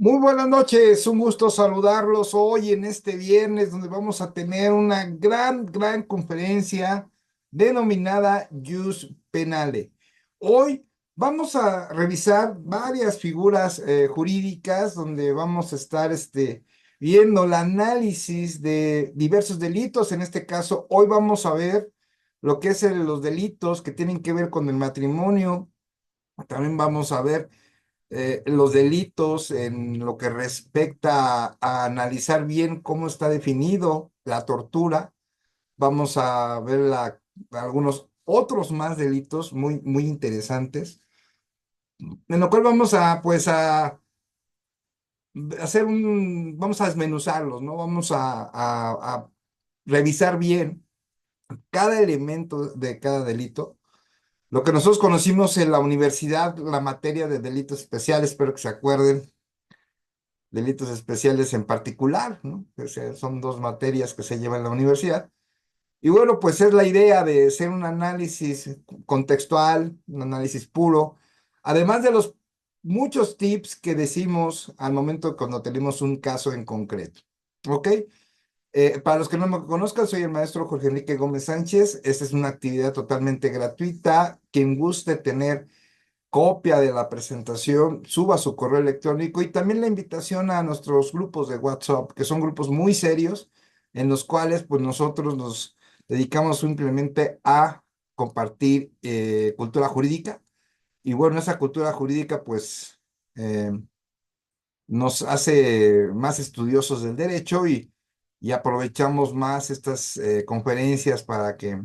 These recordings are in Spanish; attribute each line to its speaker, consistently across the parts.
Speaker 1: Muy buenas noches, un gusto saludarlos hoy en este viernes donde vamos a tener una gran conferencia denominada Jus Penale. Hoy vamos a revisar varias figuras jurídicas donde vamos a estar viendo el análisis de diversos delitos. En este caso, hoy vamos a ver lo que es los delitos que tienen que ver con el matrimonio. También vamos a ver los delitos en lo que respecta a analizar bien cómo está definido la tortura. Vamos a ver algunos otros más delitos muy interesantes, en lo cual vamos a, pues, a vamos a desmenuzarlos, ¿no? Vamos a revisar bien cada elemento de cada delito. Lo que nosotros conocimos en la universidad, la materia de delitos especiales, espero que se acuerden, delitos especiales en particular, ¿no? O sea, son dos materias que se llevan en la universidad. Y bueno, pues es la idea de hacer un análisis contextual, un análisis puro, además de los muchos tips que decimos al momento cuando tenemos un caso en concreto. ¿Ok? Para los que no me conozcan, soy el maestro Jorge Enrique Gómez Sánchez. Esta es una actividad totalmente gratuita. Quien guste tener copia de la presentación, suba su correo electrónico y también la invitación a nuestros grupos de WhatsApp, que son grupos muy serios, en los cuales pues nosotros nos dedicamos simplemente a compartir cultura jurídica. Y bueno, esa cultura jurídica pues eh, nos hace más estudiosos del derecho y aprovechamos más estas conferencias para que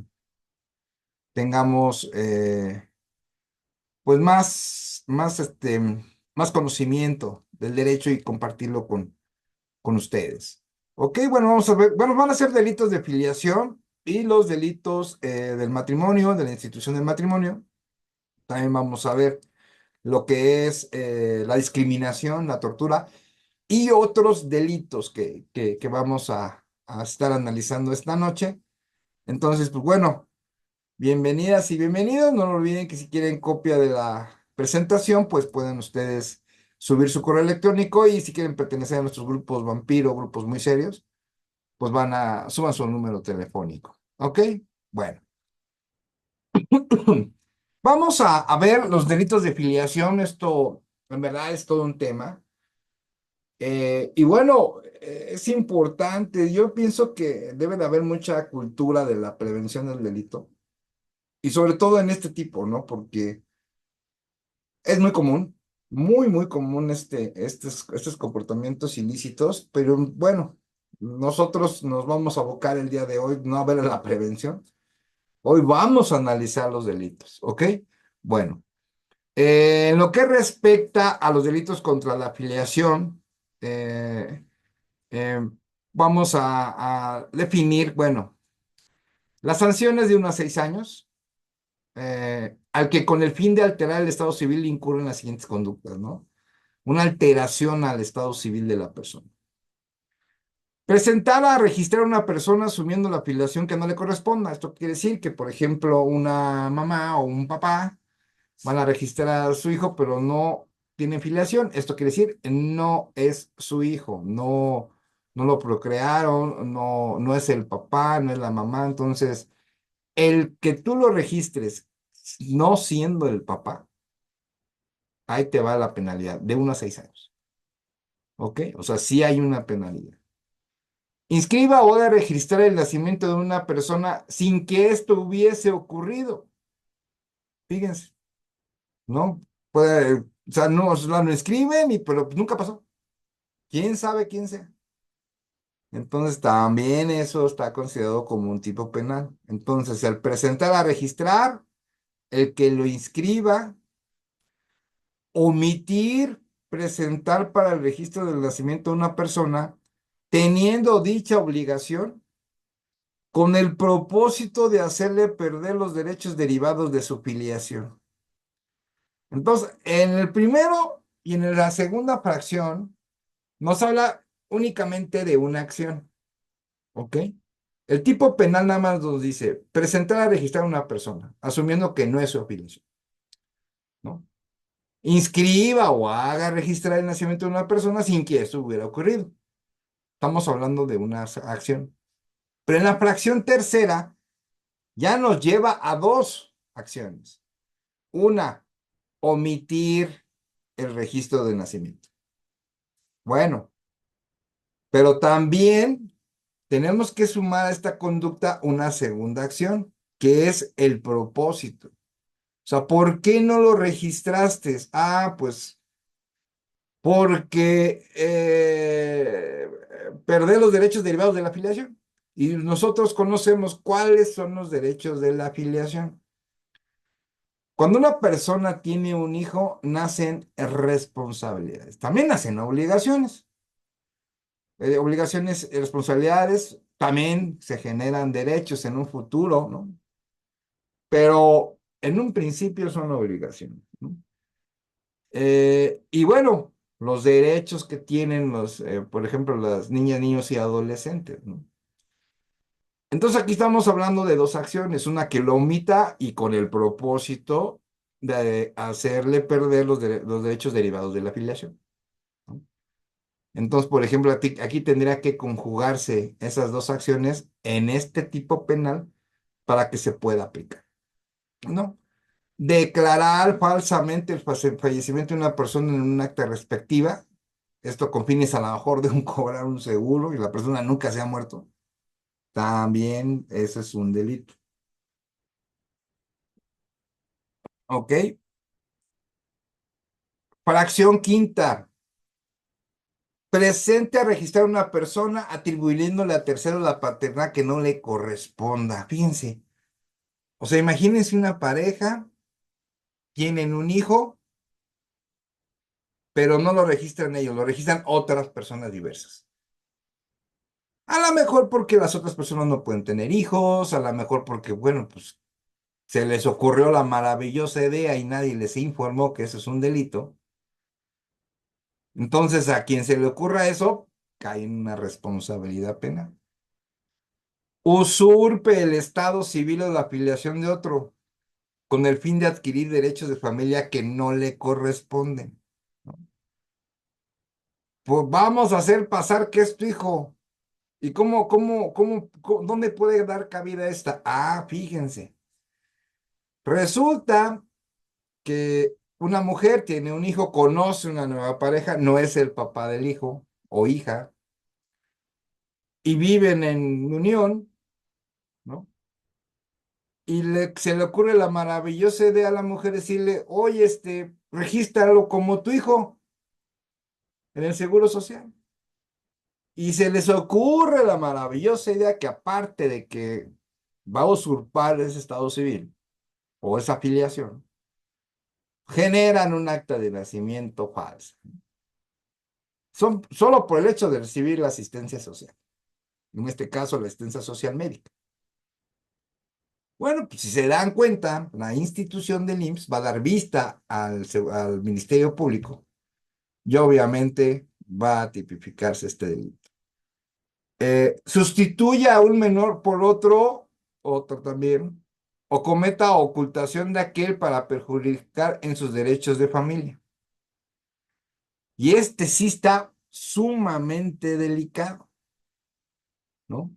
Speaker 1: tengamos pues más conocimiento del derecho y compartirlo con ustedes. Ok, bueno, vamos a ver, bueno, van a ser delitos de filiación y los delitos del matrimonio, de la institución del matrimonio. También vamos a ver lo que es la discriminación, la tortura y otros delitos que vamos a estar analizando esta noche. Entonces, pues bueno. Bienvenidas y bienvenidos. No olviden que si quieren copia de la presentación, pues pueden ustedes subir su correo electrónico y si quieren pertenecer a nuestros grupos vampiro, grupos muy serios, pues suban su número telefónico. ¿Ok? Bueno, vamos a ver los delitos de filiación. Esto en verdad es todo un tema. Y bueno, es importante. Yo pienso que debe de haber mucha cultura de la prevención del delito y sobre todo en este tipo, ¿no? Porque es muy común, muy común estos comportamientos ilícitos, pero bueno, nosotros nos vamos a abocar el día de hoy no a ver la prevención, hoy vamos a analizar los delitos, ¿ok? Bueno, en lo que respecta a los delitos contra la afiliación, eh, eh, vamos a definir, bueno, las sanciones de 1 a 6 años, al que con el fin de alterar el estado civil incurren las siguientes conductas, ¿no? Una alteración al estado civil de la persona. Presentar a registrar a una persona asumiendo la filiación que no le corresponda. Esto quiere decir que, por ejemplo, una mamá o un papá van a registrar a su hijo, pero no tienen filiación. Esto quiere decir, no es su hijo, no lo procrearon, no es el papá, no es la mamá. Entonces, el que tú lo registres no siendo el papá, ahí te va la penalidad de 1 a 6 años. ¿Ok? O sea, sí hay una penalidad. Inscriba o de registrar el nacimiento de una persona sin que esto hubiese ocurrido. Fíjense, ¿no? O sea, no, o sea, lo inscriben, pero nunca pasó. ¿Quién sabe quién sea? Entonces también eso está considerado como un tipo penal. Entonces, el presentar a registrar, el que lo inscriba, omitir presentar para el registro del nacimiento de una persona, teniendo dicha obligación con el propósito de hacerle perder los derechos derivados de su filiación. Entonces, en el primero y en la segunda fracción nos habla únicamente de una acción, ¿ok? El tipo penal nada más nos dice presentar a registrar a una persona, asumiendo que no es su filiación, ¿no? inscriba o haga registrar el nacimiento de una persona sin que eso hubiera ocurrido. Estamos hablando de una acción. Pero en la fracción tercera ya nos lleva a dos acciones. Una, omitir el registro de nacimiento. Bueno, pero también tenemos que sumar a esta conducta una segunda acción, que es el propósito. O sea, ¿por qué no lo registraste? Ah, pues porque perder los derechos derivados de la afiliación. Y nosotros conocemos cuáles son los derechos de la afiliación. Cuando una persona tiene un hijo, nacen responsabilidades. También nacen obligaciones. Obligaciones y responsabilidades también se generan derechos en un futuro, ¿no? Pero en un principio son obligaciones, ¿no? Y bueno, los derechos que tienen por ejemplo, las niñas, niños y adolescentes, ¿no? Entonces aquí estamos hablando de dos acciones, una que lo omita y con el propósito de hacerle perder los derechos derivados de la afiliación, ¿no? Entonces, por ejemplo, aquí tendría que conjugarse esas dos acciones en este tipo penal para que se pueda aplicar, ¿no? Declarar falsamente el fallecimiento de una persona en un acta respectiva, esto con fines a lo mejor de cobrar un seguro y la persona nunca se ha muerto, también ese es un delito. ¿Ok? Fracción quinta. Presente a registrar una persona atribuyéndole a tercero la paternidad que no le corresponda. Fíjense. O sea, imagínense una pareja, tienen un hijo, pero no lo registran ellos, lo registran otras personas diversas. A lo mejor porque las otras personas no pueden tener hijos, a lo mejor porque, bueno, pues se les ocurrió la maravillosa idea y nadie les informó que eso es un delito. Entonces, a quien se le ocurra eso, cae en una responsabilidad penal. Usurpe el estado civil o la afiliación de otro con el fin de adquirir derechos de familia que no le corresponden, ¿no? Pues vamos a hacer pasar que es tu hijo. ¿Y dónde puede dar cabida esta? Ah, fíjense. Resulta que una mujer tiene un hijo, conoce una nueva pareja, no es el papá del hijo o hija, y viven en unión, ¿no? Y se le ocurre la maravillosa idea a la mujer decirle, oye, regístralo como tu hijo en el Seguro Social. Y se les ocurre la maravillosa idea que aparte de que va a usurpar ese estado civil o esa afiliación, generan un acta de nacimiento falsa. Son solo por el hecho de recibir la asistencia social, en este caso la asistencia social médica. Bueno, pues si se dan cuenta, la institución del IMSS va a dar vista al Ministerio Público y obviamente va a tipificarse este delito. Sustituya a un menor por otro también, o cometa ocultación de aquel para perjudicar en sus derechos de familia. Y este sí está sumamente delicado, ¿no?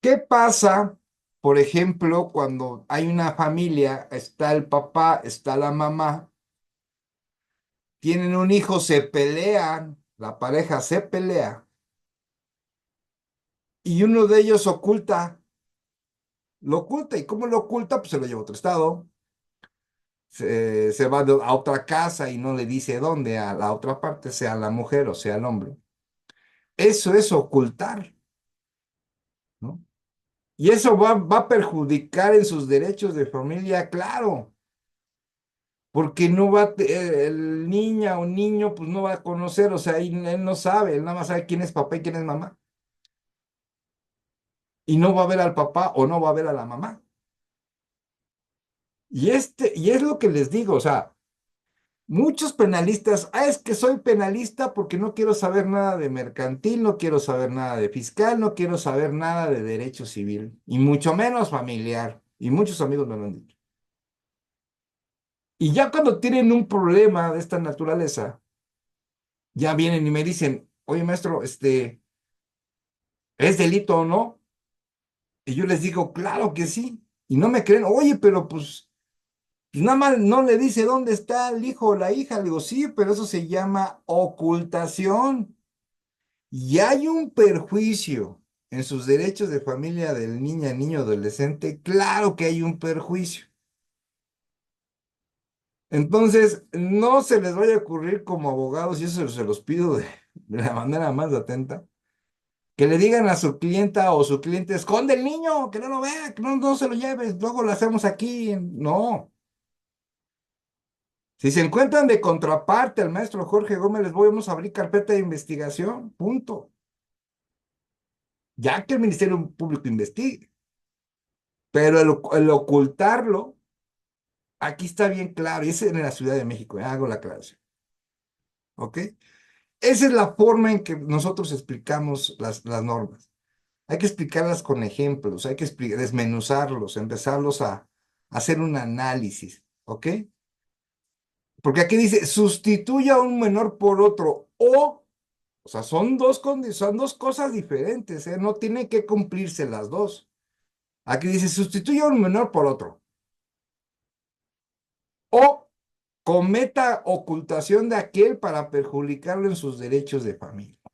Speaker 1: ¿Qué pasa, por ejemplo, cuando hay una familia, está el papá, está la mamá, tienen un hijo, se pelean, la pareja se pelea, y uno de ellos lo oculta, ¿y cómo lo oculta? Pues se lo lleva a otro estado, se va a otra casa y no le dice dónde, a la otra parte, sea la mujer o sea el hombre. Eso es ocultar, ¿no? Y eso va a perjudicar en sus derechos de familia, claro, porque no el niña o niño pues no va a conocer, o sea, él no sabe, él nada más sabe quién es papá y quién es mamá. Y no va a ver al papá o no va a ver a la mamá. Y es lo que les digo, o sea, muchos penalistas, es que soy penalista porque no quiero saber nada de mercantil, no quiero saber nada de fiscal, no quiero saber nada de derecho civil, y mucho menos familiar. Y muchos amigos me lo han dicho. Y ya cuando tienen un problema de esta naturaleza, ya vienen y me dicen, oye, maestro, ¿es delito o no? Y yo les digo, claro que sí. Y no me creen, oye, pero pues nada más no le dice dónde está el hijo o la hija. Le digo, sí, pero eso se llama ocultación. Y hay un perjuicio en sus derechos de familia del niña, niño, adolescente. Claro que hay un perjuicio. Entonces, no se les vaya a ocurrir como abogados, y eso se los pido de la manera más atenta, que le digan a su clienta o su cliente, esconde el niño, que no lo vea, que no se lo lleves, luego lo hacemos aquí. No. Si se encuentran de contraparte al maestro Jorge Gómez, les vamos a abrir carpeta de investigación, punto. Ya que el Ministerio Público investigue. Pero el ocultarlo, aquí está bien claro, y es en la Ciudad de México, hago la aclaración. ¿Ok? Esa es la forma en que nosotros explicamos las normas. Hay que explicarlas con ejemplos, hay que desmenuzarlos, empezarlos a hacer un análisis. ¿Ok? Porque aquí dice, sustituya a un menor por otro o sea, son dos cosas diferentes, ¿eh? No tienen que cumplirse las dos. Aquí dice, sustituya a un menor por otro. O cometa ocultación de aquel para perjudicarlo en sus derechos de familia. O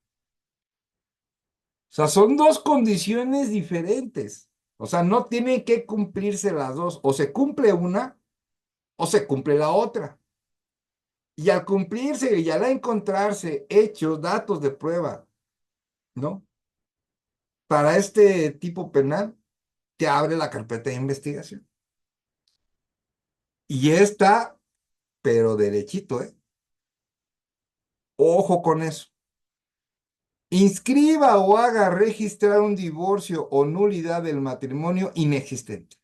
Speaker 1: sea, son dos condiciones diferentes. O sea, no tienen que cumplirse las dos. O se cumple una o se cumple la otra. Y al cumplirse y al encontrarse hechos, datos de prueba, ¿no? Para este tipo penal, te abre la carpeta de investigación. Y está, pero derechito, ¿eh? Ojo con eso. Inscriba o haga registrar un divorcio o nulidad del matrimonio inexistente,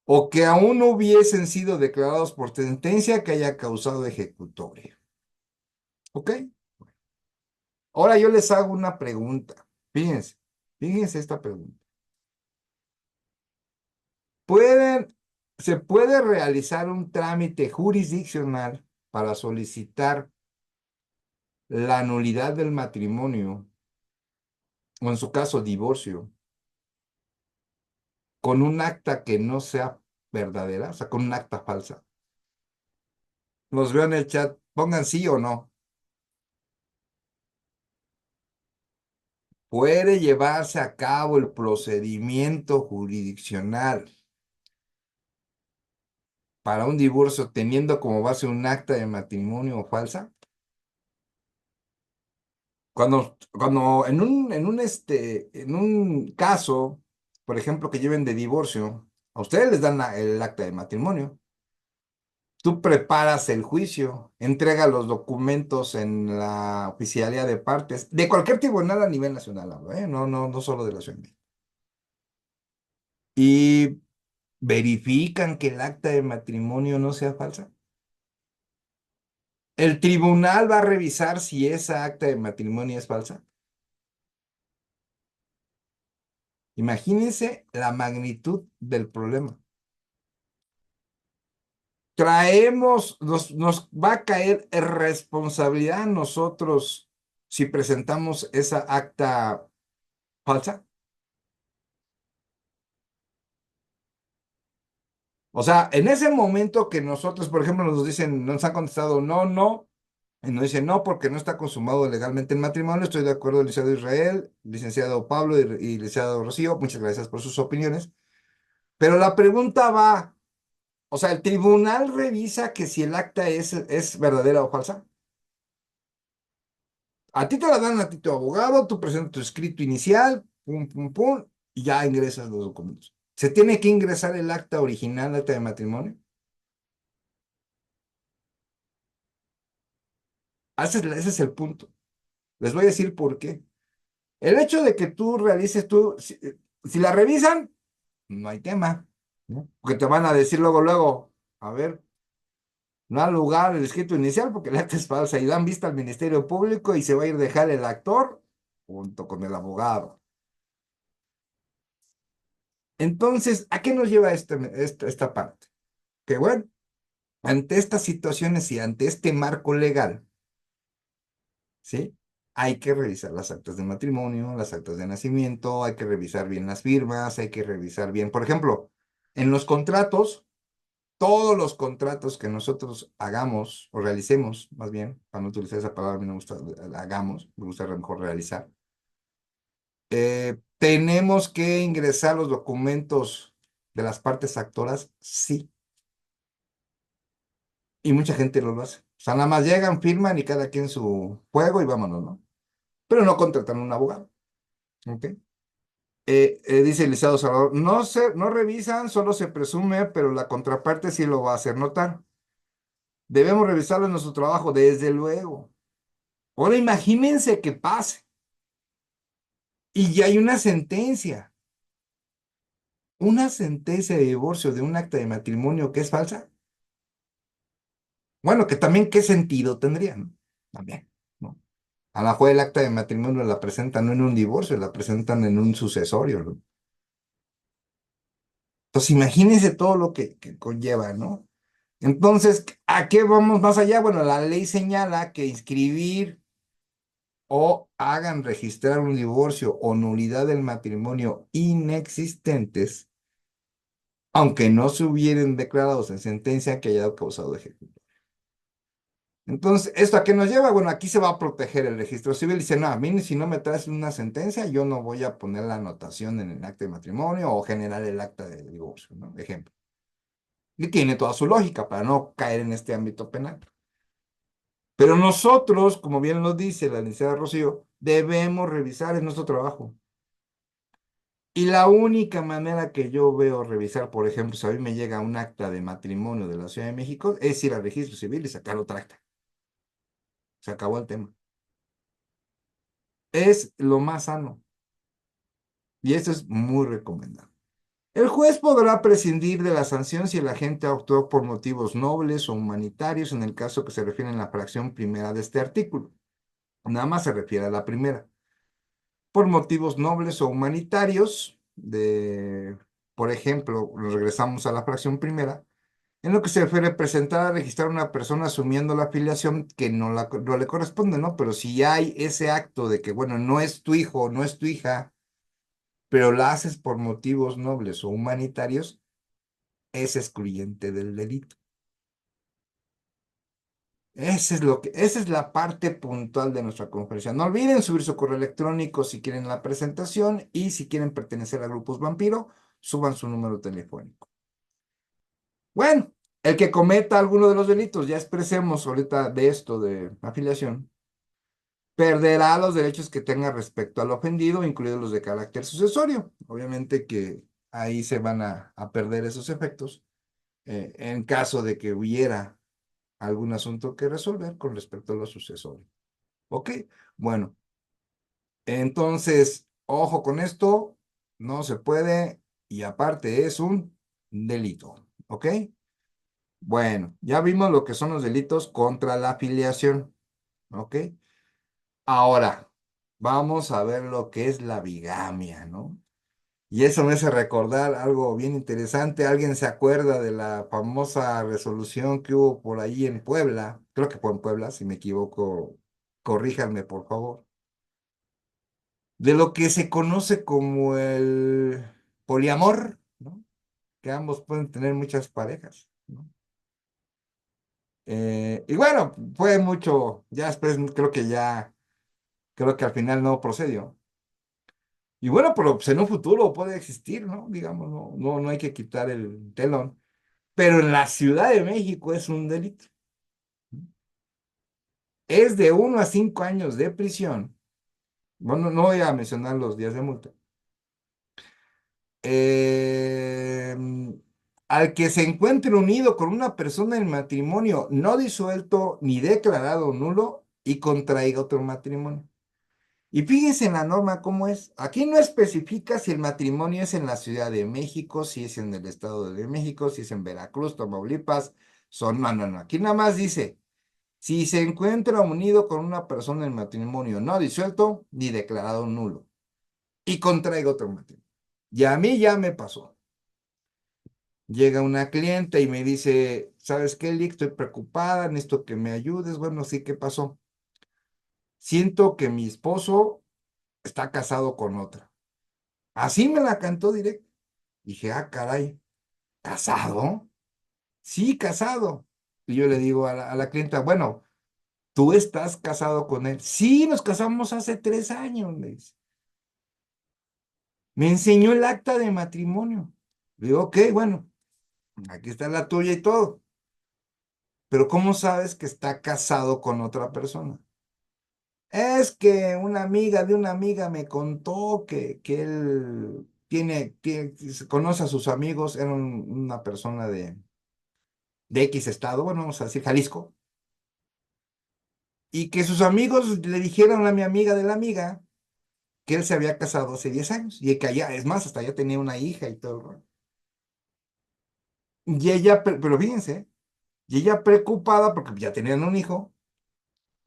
Speaker 1: o que aún no hubiesen sido declarados por sentencia que haya causado ejecutoria. ¿Ok? Ahora yo les hago una pregunta. Fíjense, fíjense esta pregunta. ¿Pueden, ¿Se puede realizar un trámite jurisdiccional para solicitar la nulidad del matrimonio, o en su caso divorcio, con un acta que no sea verdadera, o sea, con un acta falsa? Los veo en el chat, pongan sí o no. Puede llevarse a cabo el procedimiento jurisdiccional para un divorcio teniendo como base un acta de matrimonio falsa. Cuando en un caso, por ejemplo, que lleven de divorcio, a ustedes les dan el acta de matrimonio. Tú preparas el juicio, entrega los documentos en la oficialía de partes, de cualquier tribunal a nivel nacional, hablo, ¿eh? No, no, no solo de la Ciudad de México. Y verifican que el acta de matrimonio no sea falsa. El tribunal va a revisar si esa acta de matrimonio es falsa. Imagínense la magnitud del problema. Nos va a caer responsabilidad a nosotros si presentamos esa acta falsa. O sea, en ese momento que nosotros, por ejemplo, nos dicen, nos han contestado no, no, y nos dicen no porque no está consumado legalmente el matrimonio, estoy de acuerdo, licenciado Israel, licenciado Pablo y licenciado Rocío, muchas gracias por sus opiniones. Pero la pregunta va, o sea, el tribunal revisa que si el acta es verdadera o falsa. A ti te la dan a ti tu abogado, tú presentas tu escrito inicial, pum, pum, pum, y ya ingresas los documentos. ¿Se tiene que ingresar el acta original, acta de matrimonio? Ese es el punto. Les voy a decir por qué. El hecho de que tú realices si la revisan, no hay tema, ¿no? Porque te van a decir luego, luego, a ver, no ha lugar el escrito inicial porque el acta es falsa y dan vista al Ministerio Público y se va a ir a dejar el actor junto con el abogado. Entonces, ¿a qué nos lleva esta parte? Que bueno. Ante estas situaciones y ante este marco legal, ¿sí? Hay que revisar las actas de matrimonio, las actas de nacimiento, hay que revisar bien las firmas, hay que revisar bien, por ejemplo, en los contratos, todos los contratos que nosotros hagamos o realicemos, más bien, para no utilizar esa palabra, a mí no me gusta, hagamos, me gusta a lo mejor realizar, ¿tenemos que ingresar los documentos de las partes actoras? Sí, y mucha gente lo hace. O sea, nada más llegan, firman y cada quien su juego y vámonos, ¿no? Pero no contratan un abogado, ¿ok? Dice el licenciado Salvador, no revisan, solo se presume, pero la contraparte sí lo va a hacer notar. Debemos revisarlo en nuestro trabajo, desde luego. Ahora imagínense que pase y ya hay una sentencia de divorcio de un acta de matrimonio que es falsa. Bueno, que también qué sentido tendría, ¿no? También, ¿no? A lo mejor el acta de matrimonio la presentan no en un divorcio, la presentan en un sucesorio, ¿no? Entonces imagínense todo lo que conlleva, ¿no? Entonces, ¿a qué vamos más allá? Bueno, la ley señala que inscribir o hagan registrar un divorcio o nulidad del matrimonio inexistentes, aunque no se hubieran declarados en sentencia que haya causado ejecución. Entonces, ¿esto a qué nos lleva? Bueno, aquí se va a proteger el registro civil. Dice, no, a mí si no me traes una sentencia, yo no voy a poner la anotación en el acta de matrimonio o generar el acta de divorcio, ¿no? Ejemplo. Y tiene toda su lógica para no caer en este ámbito penal. Pero nosotros, como bien lo dice la licenciada Rocío, debemos revisar, es nuestro trabajo. Y la única manera que yo veo revisar, por ejemplo, si a mí me llega un acta de matrimonio de la Ciudad de México, es ir al registro civil y sacar otra acta. Se acabó el tema. Es lo más sano y esto es muy recomendable. El juez podrá prescindir de la sanción si el agente actuó por motivos nobles o humanitarios en el caso que se refiere en la fracción primera de este artículo. Nada más se refiere a la primera. Por motivos nobles o humanitarios, por ejemplo, regresamos a la fracción primera, en lo que se refiere a presentar a registrar a una persona asumiendo la afiliación que no le corresponde, ¿no? Pero si hay ese acto de que, bueno, no es tu hijo, no es tu hija, pero la haces por motivos nobles o humanitarios, es excluyente del delito. Esa es la parte puntual de nuestra conferencia. No olviden subir su correo electrónico si quieren la presentación y si quieren pertenecer a grupos vampiro, suban su número telefónico. Bueno, el que cometa alguno de los delitos, ya expresemos ahorita de esto de afiliación, perderá los derechos que tenga respecto al ofendido, incluidos los de carácter sucesorio. Obviamente que ahí se van a perder esos efectos en caso de que hubiera algún asunto que resolver con respecto a lo sucesorio. ¿Ok? Bueno, entonces, ojo con esto, no se puede y aparte es un delito. ¿Ok? Bueno, ya vimos lo que son los delitos contra la afiliación. ¿Ok? Ahora, vamos a ver lo que es la bigamia, ¿no? Y eso me hace recordar algo bien interesante. ¿Alguien se acuerda de la famosa resolución que hubo por ahí en Puebla? Creo que fue en Puebla, si me equivoco, corríjanme, por favor. De lo que se conoce como el poliamor, ¿no? Que ambos pueden tener muchas parejas, ¿no? Y bueno, fue mucho, ya después creo que al final no procedió. Y bueno, pero pues, en un futuro puede existir, ¿no? Digamos, no hay que quitar el telón. Pero en la Ciudad de México es un delito. Es de 1 a 5 años de prisión. Bueno, no voy a mencionar los días de multa. Eh, Al que se encuentre unido con una persona en matrimonio no disuelto ni declarado nulo y contraiga otro matrimonio. Y fíjense en la norma cómo es. Aquí no especifica si el matrimonio es en la Ciudad de México, si es en el Estado de México, si es en Veracruz, Tamaulipas, no. Aquí nada más dice, si se encuentra unido con una persona en matrimonio no disuelto ni declarado nulo y contraiga otro matrimonio. Y a mí ya me pasó. Llega una clienta y me dice, ¿sabes qué, Lick? Estoy preocupada, necesito que me ayudes. Bueno, sí, ¿qué pasó? Siento que mi esposo está casado con otra. Así me la cantó directo. Dije, ah, caray, ¿casado? Sí, casado. Y yo le digo a la clienta, bueno, ¿tú estás casado con él? Sí, nos casamos hace 3 años, me dice. Me enseñó el acta de matrimonio. Le digo, ok, bueno, aquí está la tuya y todo. Pero ¿cómo sabes que está casado con otra persona? Es que una amiga de una amiga me contó que él conoce a sus amigos, era una persona de X estado, bueno, vamos a decir Jalisco, y que sus amigos le dijeron a mi amiga de la amiga que él se había casado hace 10 años, y que allá, es más, hasta ya tenía una hija y todo el rollo. Y ella, pero fíjense, y ella preocupada porque ya tenían un hijo,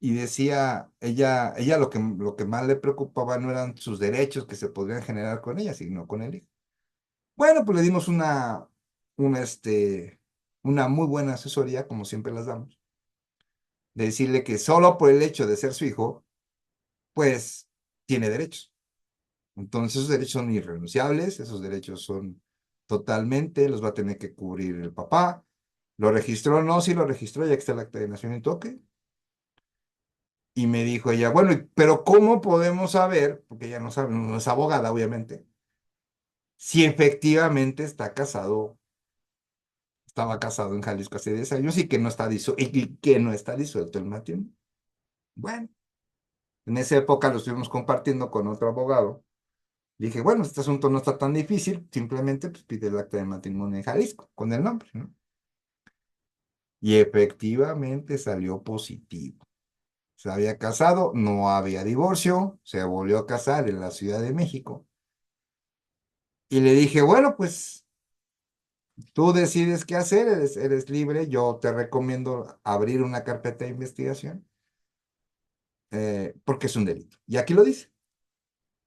Speaker 1: y decía, ella lo que más le preocupaba no eran sus derechos que se podrían generar con ella, sino con el hijo. Bueno, pues le dimos una muy buena asesoría, como siempre las damos, de decirle que solo por el hecho de ser su hijo, pues tiene derechos. Entonces esos derechos son irrenunciables, esos derechos son totalmente, los va a tener que cubrir el papá. ¿Lo registró? No, sí lo registró, ya que está el acta de nacimiento, ok. Y me dijo ella, bueno, pero ¿cómo podemos saber, porque ella no sabe, no es abogada, obviamente, si efectivamente estaba casado en Jalisco hace 10 años y que no está disuelto el matrimonio? Bueno, en esa época lo estuvimos compartiendo con otro abogado. Dije, bueno, este asunto no está tan difícil, simplemente pues, pide el acta de matrimonio en Jalisco, con el nombre, ¿no? Y efectivamente salió positivo. Se había casado, no había divorcio, se volvió a casar en la Ciudad de México. Y le dije, bueno, pues tú decides qué hacer, eres libre, yo te recomiendo abrir una carpeta de investigación, porque es un delito. Y aquí lo dice.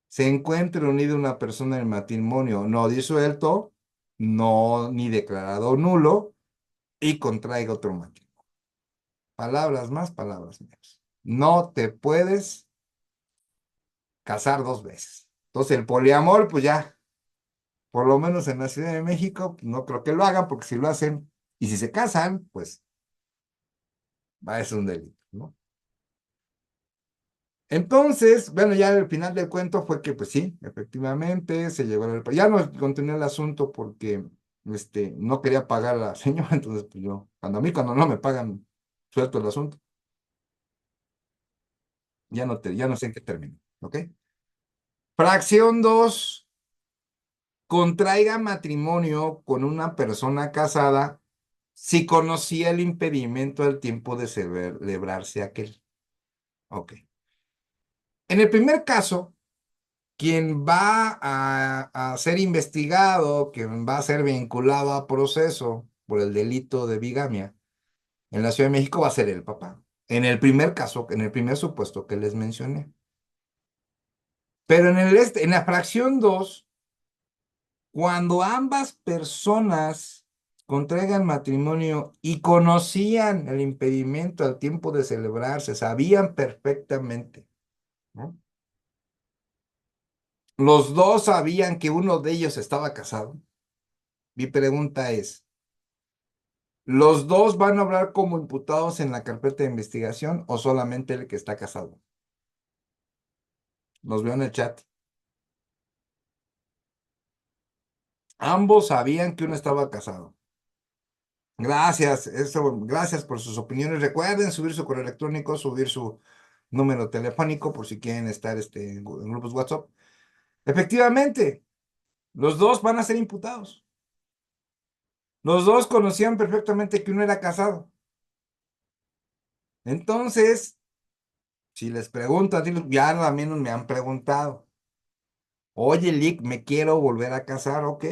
Speaker 1: Se encuentre unida una persona en matrimonio no disuelto, no ni declarado nulo, y contraiga otro matrimonio. Palabras más, palabras menos. No te puedes casar 2 veces. Entonces el poliamor, pues ya, por lo menos en la Ciudad de México, no creo que lo hagan, porque si lo hacen y si se casan, pues va a ser un delito, ¿no? Entonces, bueno, ya el final del cuento fue que, pues sí, efectivamente, se llegó al... Ya no continué el asunto porque, no quería pagar a la señora, entonces, pues yo, cuando no me pagan, suelto el asunto. Ya no sé en qué término, ¿ok? Fracción 2: contraiga matrimonio con una persona casada si conocía el impedimento al tiempo de celebrarse aquel. Ok. En el primer caso, quien va a ser investigado, quien va a ser vinculado a proceso por el delito de bigamia en la Ciudad de México va a ser el papá. En el primer caso, en el primer supuesto que les mencioné. Pero en la fracción 2, cuando ambas personas contraigan matrimonio y conocían el impedimento al tiempo de celebrarse, sabían perfectamente, ¿no? Los dos sabían que uno de ellos estaba casado. Mi pregunta es, ¿los dos van a hablar como imputados en la carpeta de investigación o solamente el que está casado? Los veo en el chat. Ambos sabían que uno estaba casado. Gracias, gracias por sus opiniones. Recuerden subir su correo electrónico, subir su número telefónico por si quieren estar en grupos WhatsApp. Efectivamente, los dos van a ser imputados. Los dos conocían perfectamente que uno era casado. Entonces, si les preguntan, ya al menos me han preguntado, oye, Lick, me quiero volver a casar, ok,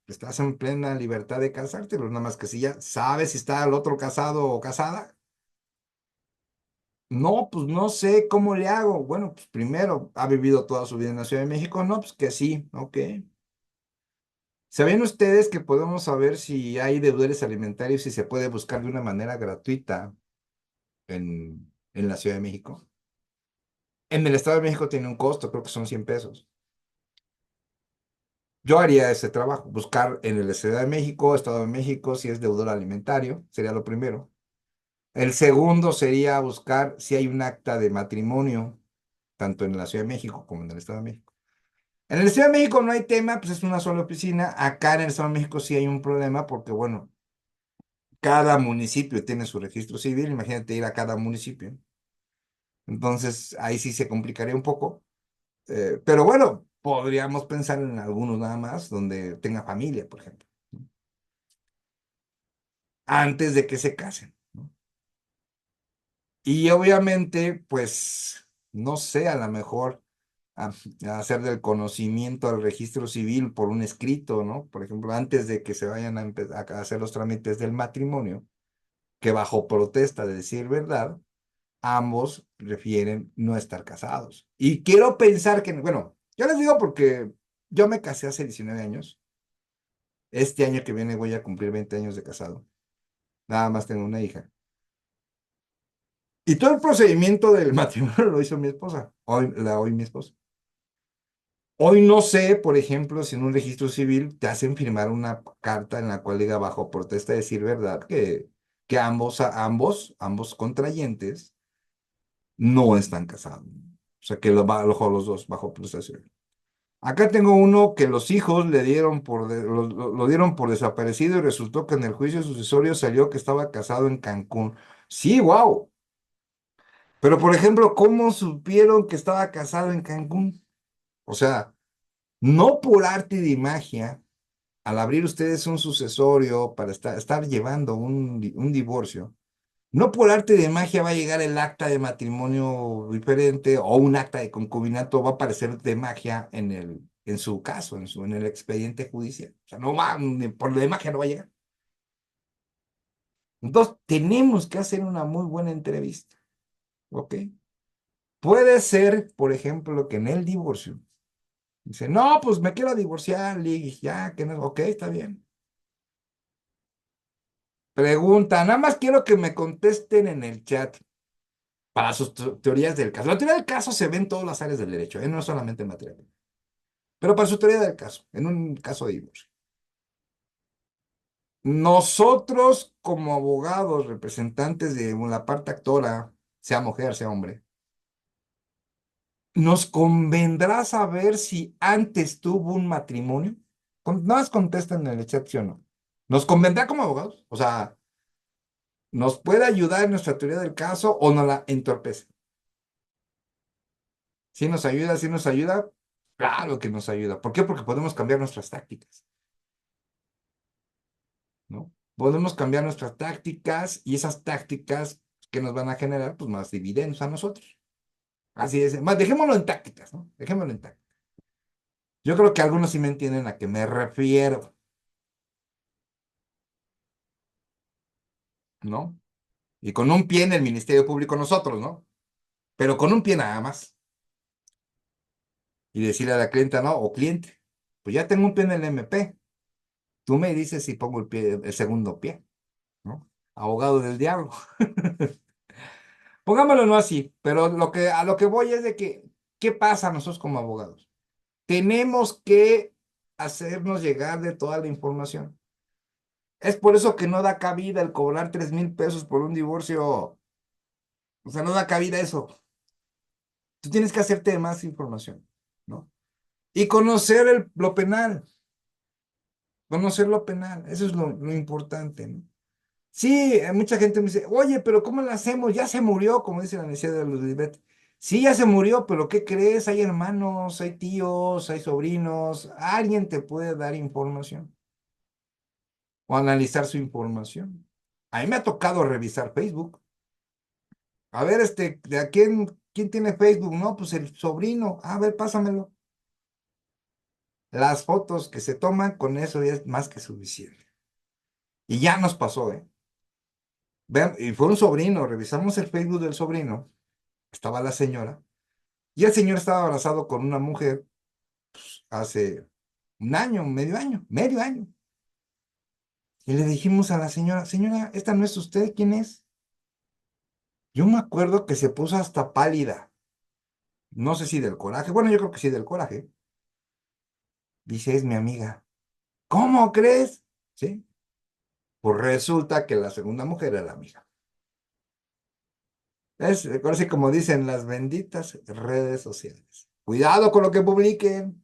Speaker 1: estás en plena libertad de casarte, pero nada más que si ya sabes si está el otro casado o casada. No, pues no sé cómo le hago. Bueno, pues primero, ¿ha vivido toda su vida en la Ciudad de México? No, pues que sí, ok. ¿Sabían ustedes que podemos saber si hay deudores alimentarios y se puede buscar de una manera gratuita en la Ciudad de México? En el Estado de México tiene un costo, creo que son 100 pesos. Yo haría ese trabajo, buscar en el Ciudad de México, Estado de México, si es deudor alimentario, sería lo primero. El segundo sería buscar si hay un acta de matrimonio, tanto en la Ciudad de México como en el Estado de México. En el Ciudad de México no hay tema, pues es una sola oficina. Acá en el Estado de México sí hay un problema porque, bueno, cada municipio tiene su registro civil. Imagínate ir a cada municipio. Entonces, ahí sí se complicaría un poco. Pero bueno, podríamos pensar en algunos nada más donde tenga familia, por ejemplo, ¿no? Antes de que se casen, ¿no? Y obviamente, pues, no sé, a lo mejor a, a hacer del conocimiento al registro civil por un escrito, ¿no? Por ejemplo, antes de que se vayan a hacer los trámites del matrimonio, que bajo protesta de decir verdad, ambos prefieren no estar casados. Y quiero pensar que, bueno, yo les digo porque yo me casé hace 19 años. Este año que viene voy a cumplir 20 años de casado. Nada más tengo una hija. Y todo el procedimiento del matrimonio lo hizo mi esposa. Hoy mi esposa. Hoy no sé, por ejemplo, si en un registro civil te hacen firmar una carta en la cual diga bajo protesta de decir verdad que ambos contrayentes no están casados. O sea, que los dos bajo protesta. Acá tengo uno que los hijos le dieron lo dieron por desaparecido y resultó que en el juicio sucesorio salió que estaba casado en Cancún. Sí, wow. Pero, por ejemplo, ¿cómo supieron que estaba casado en Cancún? O sea, no por arte de magia, al abrir ustedes un sucesorio para estar llevando un divorcio, no por arte de magia va a llegar el acta de matrimonio diferente o un acta de concubinato va a aparecer de magia en su caso, en el expediente judicial. O sea, no va, por de magia no va a llegar. Entonces, tenemos que hacer una muy buena entrevista, ¿ok? Puede ser, por ejemplo, que en el divorcio, dice, no, pues me quiero divorciar, y ya, que no, ok, está bien. Pregunta, nada más quiero que me contesten en el chat para sus teorías del caso. La teoría del caso se ve en todas las áreas del derecho, ¿eh? No solamente en materia penal. Pero para su teoría del caso, en un caso de divorcio. Nosotros, como abogados, representantes de la parte actora, sea mujer, sea hombre, nos convendrá saber si antes tuvo un matrimonio. Nada más contestan en el chat, ¿sí o no? ¿Nos convendrá como abogados? O sea, ¿nos puede ayudar en nuestra teoría del caso o nos la entorpece? Si nos ayuda, si nos ayuda, claro que nos ayuda. ¿Por qué? Porque podemos cambiar nuestras tácticas, ¿no? Podemos cambiar nuestras tácticas y esas tácticas que nos van a generar, pues, más dividendos a nosotros. Así es. Más, dejémoslo en tácticas, ¿no? Dejémoslo en tácticas. Yo creo que algunos sí me entienden a qué me refiero, ¿no? Y con un pie en el Ministerio Público nosotros, ¿no? Pero con un pie nada más. Y decirle a la clienta, no, o cliente, pues ya tengo un pie en el MP. Tú me dices si pongo el segundo pie, ¿no? Abogado del diablo. Pongámoslo no así, pero a lo que voy es de que, ¿qué pasa nosotros como abogados? Tenemos que hacernos llegar de toda la información. Es por eso que no da cabida el cobrar 3,000 pesos por un divorcio. O sea, no da cabida eso. Tú tienes que hacerte de más información, ¿no? Y conocer lo penal, conocer lo penal, eso es lo importante, ¿no? Sí, mucha gente me dice, oye, pero ¿cómo lo hacemos? Ya se murió, como dice la necesidad de Lisbeth. Sí, ya se murió, pero ¿qué crees? Hay hermanos, hay tíos, hay sobrinos, alguien te puede dar información o analizar su información. A mí me ha tocado revisar Facebook. A ver, ¿quién tiene Facebook? No, pues el sobrino. A ver, pásamelo. Las fotos que se toman, con eso ya es más que suficiente. Y ya nos pasó, ¿eh? Vean, y fue un sobrino, revisamos el Facebook del sobrino, estaba la señora, y el señor estaba abrazado con una mujer hace un año, medio año. Y le dijimos a la señora, señora, esta no es usted, ¿quién es? Yo me acuerdo que se puso hasta pálida. No sé si del coraje. Bueno, yo creo que sí del coraje. Dice, es mi amiga. ¿Cómo crees? Sí. Pues resulta que la segunda mujer era la amiga. Es, así como dicen las benditas redes sociales. Cuidado con lo que publiquen.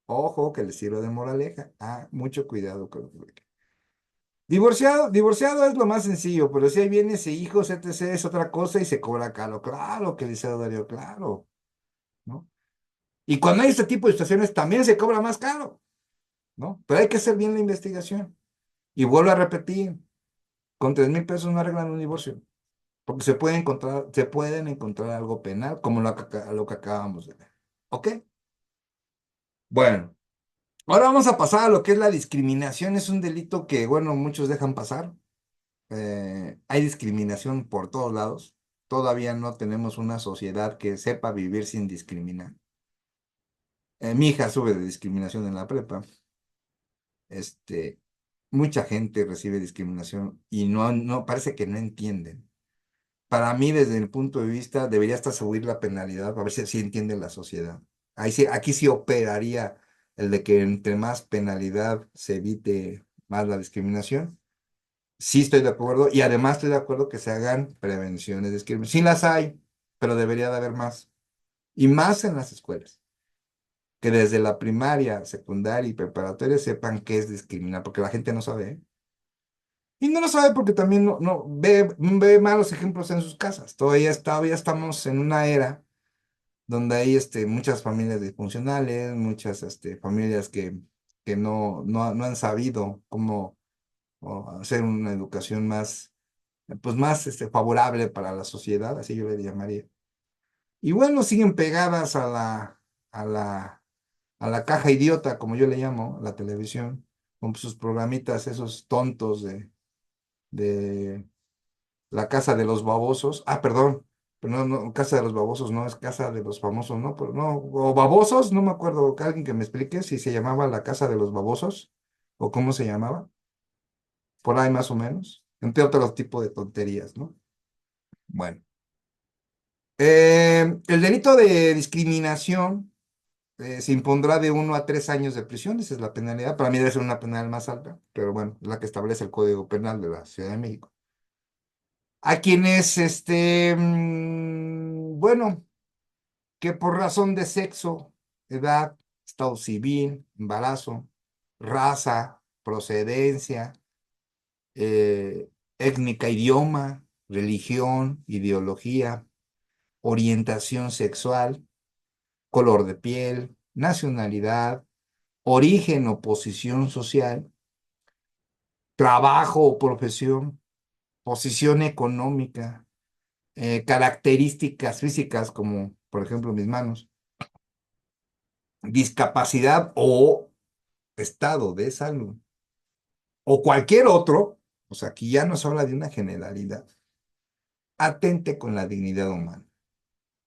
Speaker 1: Ojo, que les sirvo de moraleja. Ah, mucho cuidado con lo que publiquen. Divorciado es lo más sencillo, pero si ahí viene ese hijo, etc., es otra cosa y se cobra caro. Claro que dice Darío, claro, ¿no? Y cuando hay este tipo de situaciones también se cobra más caro, ¿no? Pero hay que hacer bien la investigación. Y vuelvo a repetir, con 3,000 pesos no arreglan un divorcio, porque se pueden encontrar algo penal, como lo que acabamos de ver. ¿Ok? Bueno, ahora vamos a pasar a lo que es la discriminación. Es un delito que, bueno, muchos dejan pasar. Hay discriminación por todos lados. Todavía no tenemos una sociedad que sepa vivir sin discriminar. Mi hija sube de discriminación en la prepa. Este, mucha gente recibe discriminación y no parece que no entienden. Para mí, desde el punto de vista, debería hasta subir la penalidad, a ver si entiende la sociedad. Ahí sí, aquí sí operaría el de que entre más penalidad se evite más la discriminación. Sí estoy de acuerdo y además estoy de acuerdo que se hagan prevenciones de discriminación. Sí las hay, pero debería de haber más. Y más en las escuelas. Que desde la primaria, secundaria y preparatoria sepan qué es discriminar, porque la gente no sabe, ¿eh? Y no lo sabe porque también ve malos ejemplos en sus casas. Todavía estamos en una era donde hay muchas familias disfuncionales, muchas familias que no han sabido cómo hacer una educación más, pues más favorable para la sociedad, así yo le llamaría. Y bueno, siguen pegadas a la caja idiota, como yo le llamo, la televisión, con sus programitas, esos tontos de la casa de los babosos. Ah, perdón, pero no, casa de los babosos, no, es casa de los famosos, no, pero no, o babosos, no me acuerdo, que alguien que me explique si se llamaba la casa de los babosos o cómo se llamaba, por ahí más o menos, entre otros tipos de tonterías, ¿no? Bueno, el delito de discriminación se impondrá de 1 a 3 años de prisión, esa es la penalidad. Para mí debe ser una penalidad más alta, pero bueno, es la que establece el Código Penal de la Ciudad de México. A quienes, bueno, que por razón de sexo, edad, estado civil, embarazo, raza, procedencia, étnica, idioma, religión, ideología, orientación sexual, color de piel, nacionalidad, origen o posición social, trabajo o profesión, posición económica, características físicas como, por ejemplo, mis manos, discapacidad o estado de salud, o cualquier otro, o sea, aquí ya nos habla de una generalidad, atente con la dignidad humana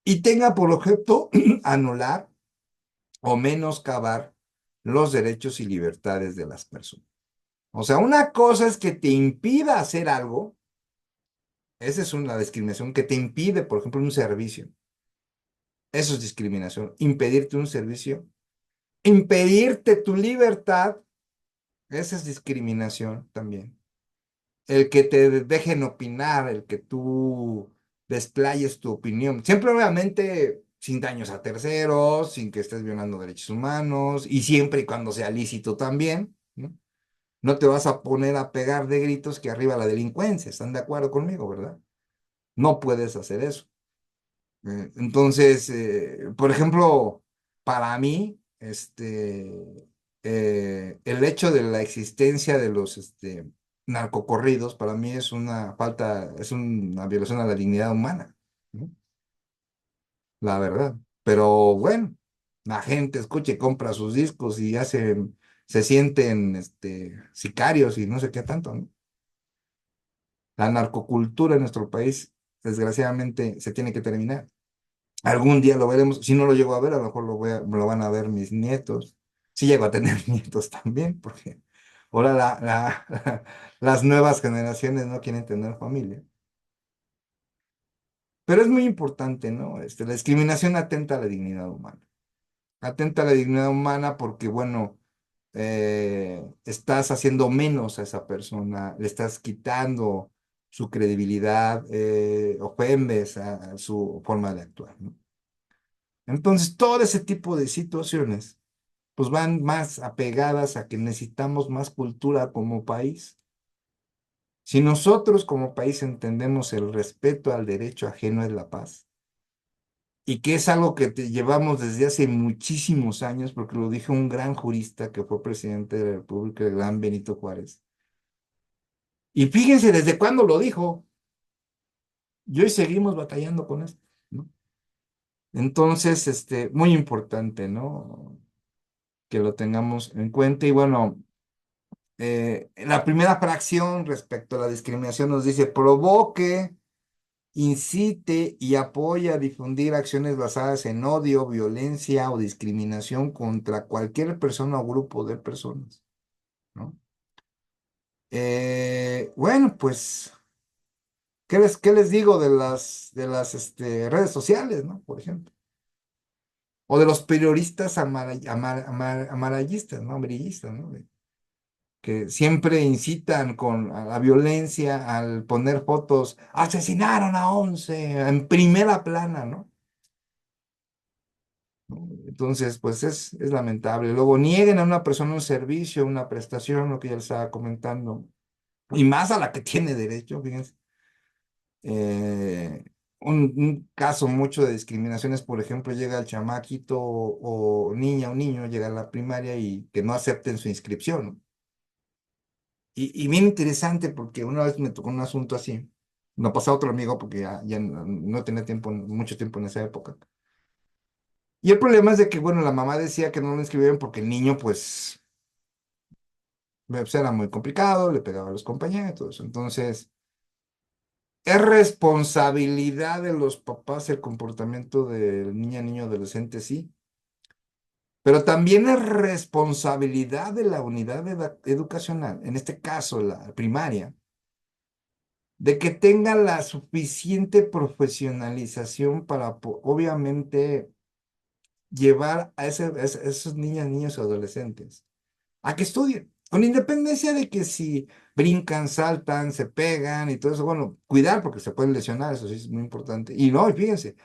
Speaker 1: y tenga por objeto anular o menoscabar los derechos y libertades de las personas. O sea, una cosa es que te impida hacer algo. Esa es una discriminación que te impide, por ejemplo, un servicio. Eso es discriminación. Impedirte un servicio. Impedirte tu libertad. Esa es discriminación también. El que te dejen opinar, el que tú desplayes tu opinión. Siempre, obviamente, sin daños a terceros, sin que estés violando derechos humanos y siempre y cuando sea lícito también, ¿no? No te vas a poner a pegar de gritos que arriba la delincuencia. ¿Están de acuerdo conmigo, verdad? No puedes hacer eso. Entonces, por ejemplo, para mí, el hecho de la existencia de los narcocorridos, para mí es una falta, es una violación a la dignidad humana, ¿no? La verdad. Pero bueno, la gente escucha y compra sus discos y se sienten sicarios y no sé qué tanto, ¿no? La narcocultura en nuestro país, desgraciadamente, se tiene que terminar. Algún día lo veremos. Si no lo llego a ver, a lo mejor me lo van a ver mis nietos. Sí llego a tener nietos también, porque ahora las nuevas generaciones no quieren tener familia. Pero es muy importante, ¿no? La discriminación atenta a la dignidad humana. Atenta a la dignidad humana porque, bueno, estás haciendo menos a esa persona, le estás quitando su credibilidad, ofendes a su forma de actuar, ¿no? Entonces, todo ese tipo de situaciones, pues van más apegadas a que necesitamos más cultura como país. Si nosotros como país entendemos el respeto al derecho ajeno es la paz, y que es algo que llevamos desde hace muchísimos años, porque lo dijo un gran jurista que fue presidente de la República, el gran Benito Juárez. Y fíjense desde cuándo lo dijo, y hoy seguimos batallando con esto, ¿no? Entonces, muy importante, ¿no? Que lo tengamos en cuenta. Y bueno, la primera fracción respecto a la discriminación nos dice, provoque, incite y apoya a difundir acciones basadas en odio, violencia o discriminación contra cualquier persona o grupo de personas, ¿no? Bueno, pues, ¿qué les digo de las redes sociales, ¿no? Por ejemplo. O de los periodistas amarillistas, ¿no? Amarillistas, ¿no? Que siempre incitan a la violencia al poner fotos, asesinaron a 11 en primera plana, ¿no? ¿No? Entonces, pues es lamentable. Luego nieguen a una persona un servicio, una prestación, lo que ya les estaba comentando, y más a la que tiene derecho, fíjense. Eh, un caso mucho de discriminación es, por ejemplo, llega el chamaquito o niña o niño, llega a la primaria y que no acepten su inscripción, ¿no? Y bien interesante porque una vez me tocó un asunto así. No pasó a otro amigo porque ya no tenía tiempo, mucho tiempo en esa época. Y el problema es de que, bueno, la mamá decía que no lo inscribieron porque el niño, pues era muy complicado, le pegaba a los compañeros, todo eso. Entonces, es responsabilidad de los papás el comportamiento del niña, niño, adolescente, sí. Pero también es responsabilidad de la unidad educacional, en este caso la primaria, de que tenga la suficiente profesionalización para, obviamente, llevar a esos niñas, niños y adolescentes a que estudien, con independencia de que si brincan, saltan, se pegan y todo eso, bueno, cuidar porque se pueden lesionar, eso sí es muy importante. Y no, y fíjense,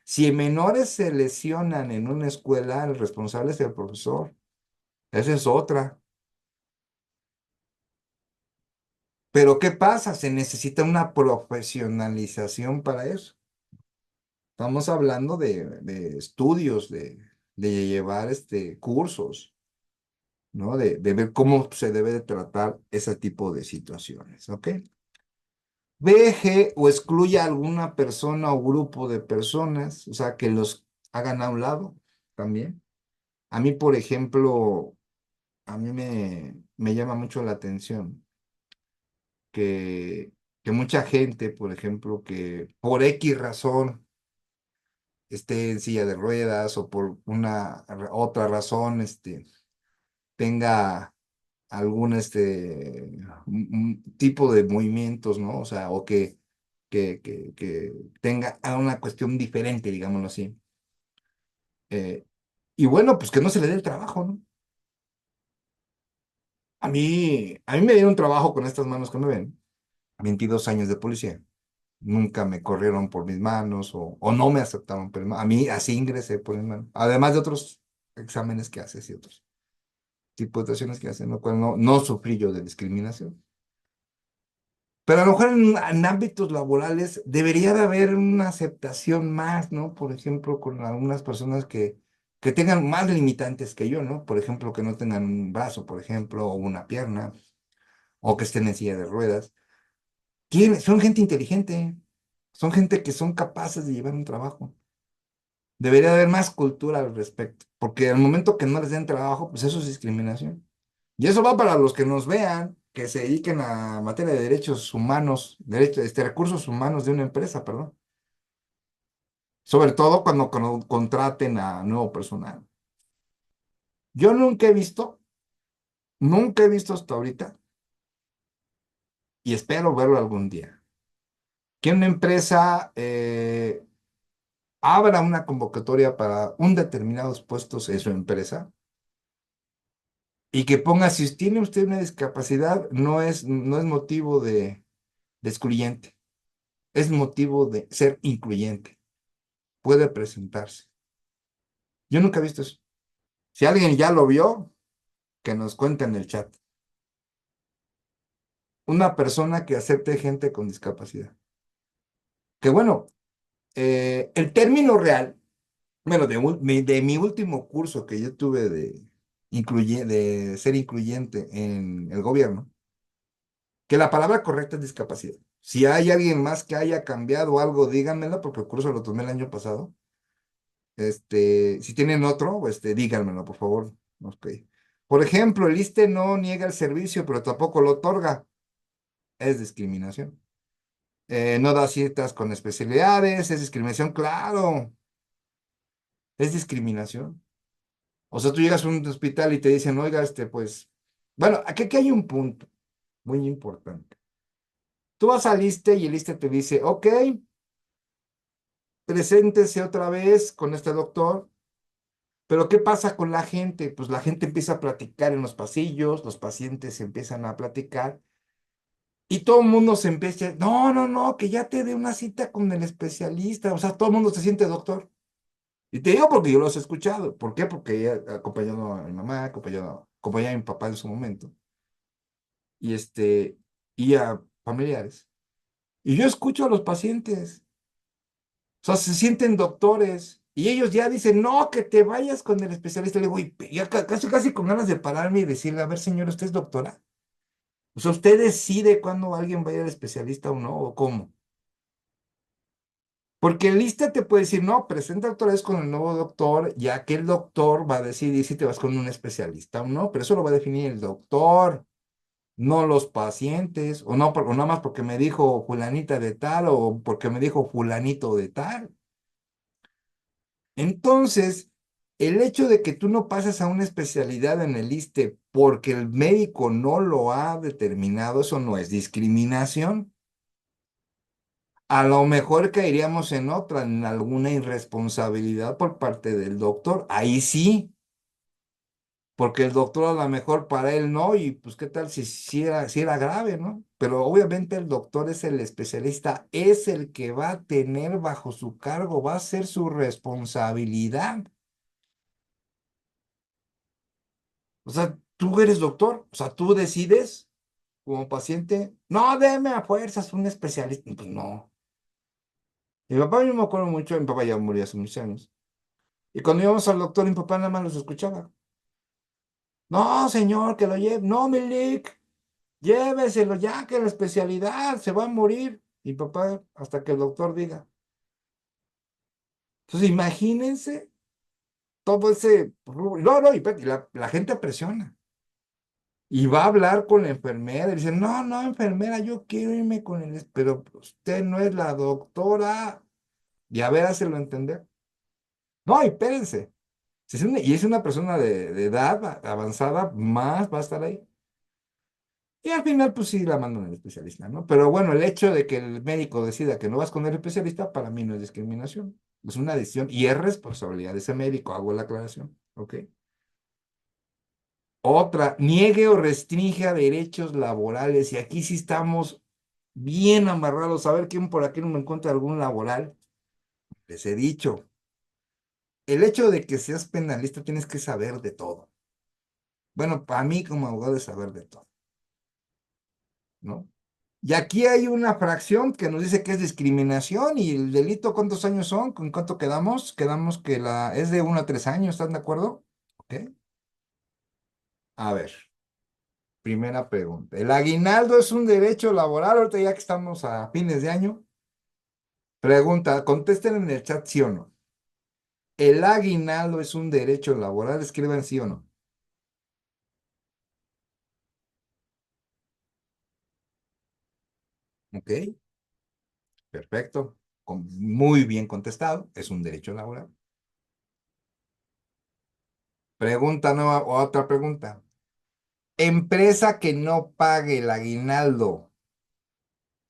Speaker 1: si menores se lesionan en una escuela, el responsable es el profesor. Esa es otra. Pero ¿qué pasa? Se necesita una profesionalización para eso. Estamos hablando de estudios, de llevar cursos, ¿no? De ver cómo se debe de tratar ese tipo de situaciones, ¿ok? Deje o excluya a alguna persona o grupo de personas, o sea, que los hagan a un lado también. A mí, por ejemplo, a mí me llama mucho la atención que, que mucha gente, por ejemplo, que por X razón esté en silla de ruedas o por una otra razón, tenga algún tipo de movimientos, ¿no? O sea, o que tenga una cuestión diferente, digámoslo así. Eh, y bueno, pues que no se le dé el trabajo, ¿no? A mí me dieron trabajo con estas manos que me ven, 22 años de policía. Nunca me corrieron por mis manos o no me aceptaron por mis manos. A mí así ingresé por mis manos. Además de otros exámenes que haces y otros tipos de acciones que hacen, lo cual no sufrí yo de discriminación. Pero a lo mejor en ámbitos laborales debería de haber una aceptación más, ¿no? Por ejemplo, con algunas personas que tengan más limitantes que yo, ¿no? Por ejemplo, que no tengan un brazo, por ejemplo, o una pierna, o que estén en silla de ruedas. Son gente inteligente, son gente que son capaces de llevar un trabajo. Debería haber más cultura al respecto, porque al momento que no les den trabajo, pues eso es discriminación. Y eso va para los que nos vean, que se dediquen a materia de derechos humanos, recursos humanos de una empresa, perdón. Sobre todo cuando contraten a nuevo personal. Yo nunca he visto hasta ahorita, y espero verlo algún día, que una empresa abra una convocatoria para un determinados puestos en su empresa y que ponga, si tiene usted una discapacidad, no es motivo de excluyente, es motivo de ser incluyente. Puede presentarse. Yo nunca he visto eso. Si alguien ya lo vio, que nos cuente en el chat. Una persona que acepte gente con discapacidad. Que bueno, el término real, bueno, de mi último curso que yo tuve de ser incluyente en el gobierno, que la palabra correcta es discapacidad. Si hay alguien más que haya cambiado algo, díganmelo, porque el curso lo tomé el año pasado. Si tienen otro, díganmelo, por favor. Ok. Por ejemplo, el ISSSTE no niega el servicio, pero tampoco lo otorga. Es discriminación. No da citas con especialidades, es discriminación, claro, es discriminación. O sea, tú llegas a un hospital y te dicen, oiga, pues, bueno, aquí hay un punto muy importante. Tú vas al ISSSTE y el ISSSTE te dice, ok, preséntese otra vez con este doctor, pero ¿qué pasa con la gente? Pues la gente empieza a platicar en los pasillos, los pacientes empiezan a platicar y todo el mundo se empieza, no, no, no, que ya te dé una cita con el especialista, o sea, todo el mundo se siente doctor. Y te digo porque yo los he escuchado. ¿Por qué? Porque ella acompañado a mi mamá, acompañaba a mi papá en su momento, y y a familiares. Y yo escucho a los pacientes, o sea, se sienten doctores, y ellos ya dicen, no, que te vayas con el especialista. Le digo, y ya casi, casi con ganas de pararme y decirle, a ver, señor, ¿usted es doctora? O sea, ¿usted decide cuándo alguien va a ir al especialista o no? ¿O cómo? Porque el lista te puede decir, no, presenta otra vez con el nuevo doctor, ya que el doctor va a decidir si te vas con un especialista o no, pero eso lo va a definir el doctor, no los pacientes, o no, o nada más porque me dijo fulanita de tal o porque me dijo fulanito de tal. Entonces, el hecho de que tú no pases a una especialidad en el ISSSTE porque el médico no lo ha determinado, eso no es discriminación. A lo mejor caeríamos en otra, en alguna irresponsabilidad por parte del doctor. Ahí sí, porque el doctor a lo mejor para él no, y pues qué tal si era grave, ¿no? Pero obviamente el doctor es el especialista, es el que va a tener bajo su cargo, va a ser su responsabilidad. O sea, tú eres doctor, o sea, tú decides como paciente, no, deme a fuerzas un especialista. Pues no. Mi papá, yo me acuerdo mucho, mi papá ya murió hace muchos años. Y cuando íbamos al doctor, mi papá nada más los escuchaba. No, señor, que lo lleve. No, Milik, lléveselo ya, que la especialidad se va a morir. Y papá, hasta que el doctor diga. Entonces, imagínense todo ese rubro. No, no, y espérate, la gente presiona. Y va a hablar con la enfermera y dice, no, no, enfermera, yo quiero irme con el... Pero usted no es la doctora. Y a ver, hácelo entender. No, y espérense. Si es una persona de edad avanzada, más va a estar ahí. Y al final, pues sí, la mandan al especialista, ¿no? Pero bueno, el hecho de que el médico decida que no vas con el especialista, para mí no es discriminación. Es una decisión y es responsabilidad de ese médico, hago la aclaración, ¿ok? Otra, niegue o restrinja derechos laborales. Y aquí sí estamos bien amarrados. A ver quién por aquí no me encuentra algún laboral. Les he dicho, el hecho de que seas penalista tienes que saber de todo. Bueno, para mí como abogado es saber de todo, ¿no? Y aquí hay una fracción que nos dice que es discriminación y el delito, ¿cuántos años son? ¿Con cuánto quedamos? Quedamos que es de 1 a 3 años, ¿están de acuerdo? Ok. A ver, primera pregunta. ¿El aguinaldo es un derecho laboral? Ahorita ya que estamos a fines de año. Pregunta, contesten en el chat sí o no. ¿El aguinaldo es un derecho laboral? Escriban sí o no. Ok, perfecto. Muy bien contestado. Es un derecho laboral. Pregunta nueva o otra pregunta. Empresa que no pague el aguinaldo,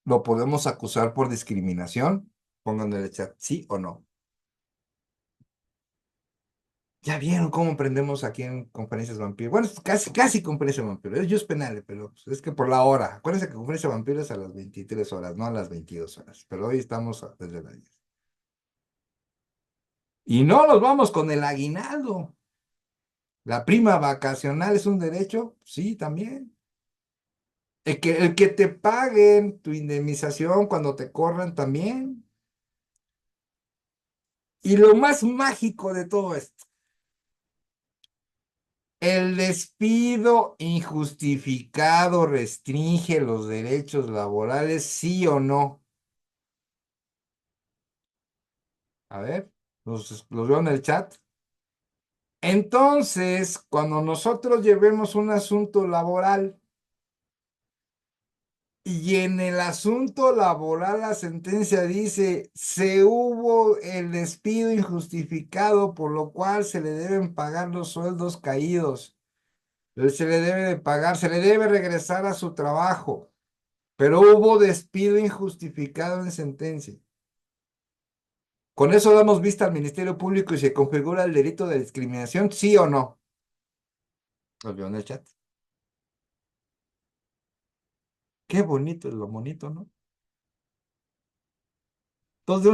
Speaker 1: ¿lo podemos acusar por discriminación? Pónganlo en el chat, ¿sí o no? Ya vieron cómo aprendemos aquí en Conferencias Vampiro. Bueno, es casi Conferencia Vampiro. Es just penal, pero pues, es que por la hora. Acuérdense que Conferencia Vampiro es a las 23 horas, no a las 22 horas. Pero hoy estamos desde las 10. Y no nos vamos con el aguinaldo. ¿La prima vacacional es un derecho? Sí, también. El que te paguen tu indemnización cuando te corran también. Y lo más mágico de todo esto, el despido injustificado restringe los derechos laborales, ¿sí o no? A ver, los veo en el chat. Entonces, cuando nosotros llevemos un asunto laboral y en el asunto laboral la sentencia dice, se hubo el despido injustificado, por lo cual se le deben pagar los sueldos caídos, se le debe de pagar, se le debe regresar a su trabajo, pero hubo despido injustificado en sentencia. Con eso damos vista al Ministerio Público y se configura el delito de discriminación, ¿sí o no? Los veo en el chat. Qué bonito es lo bonito, ¿no? Entonces,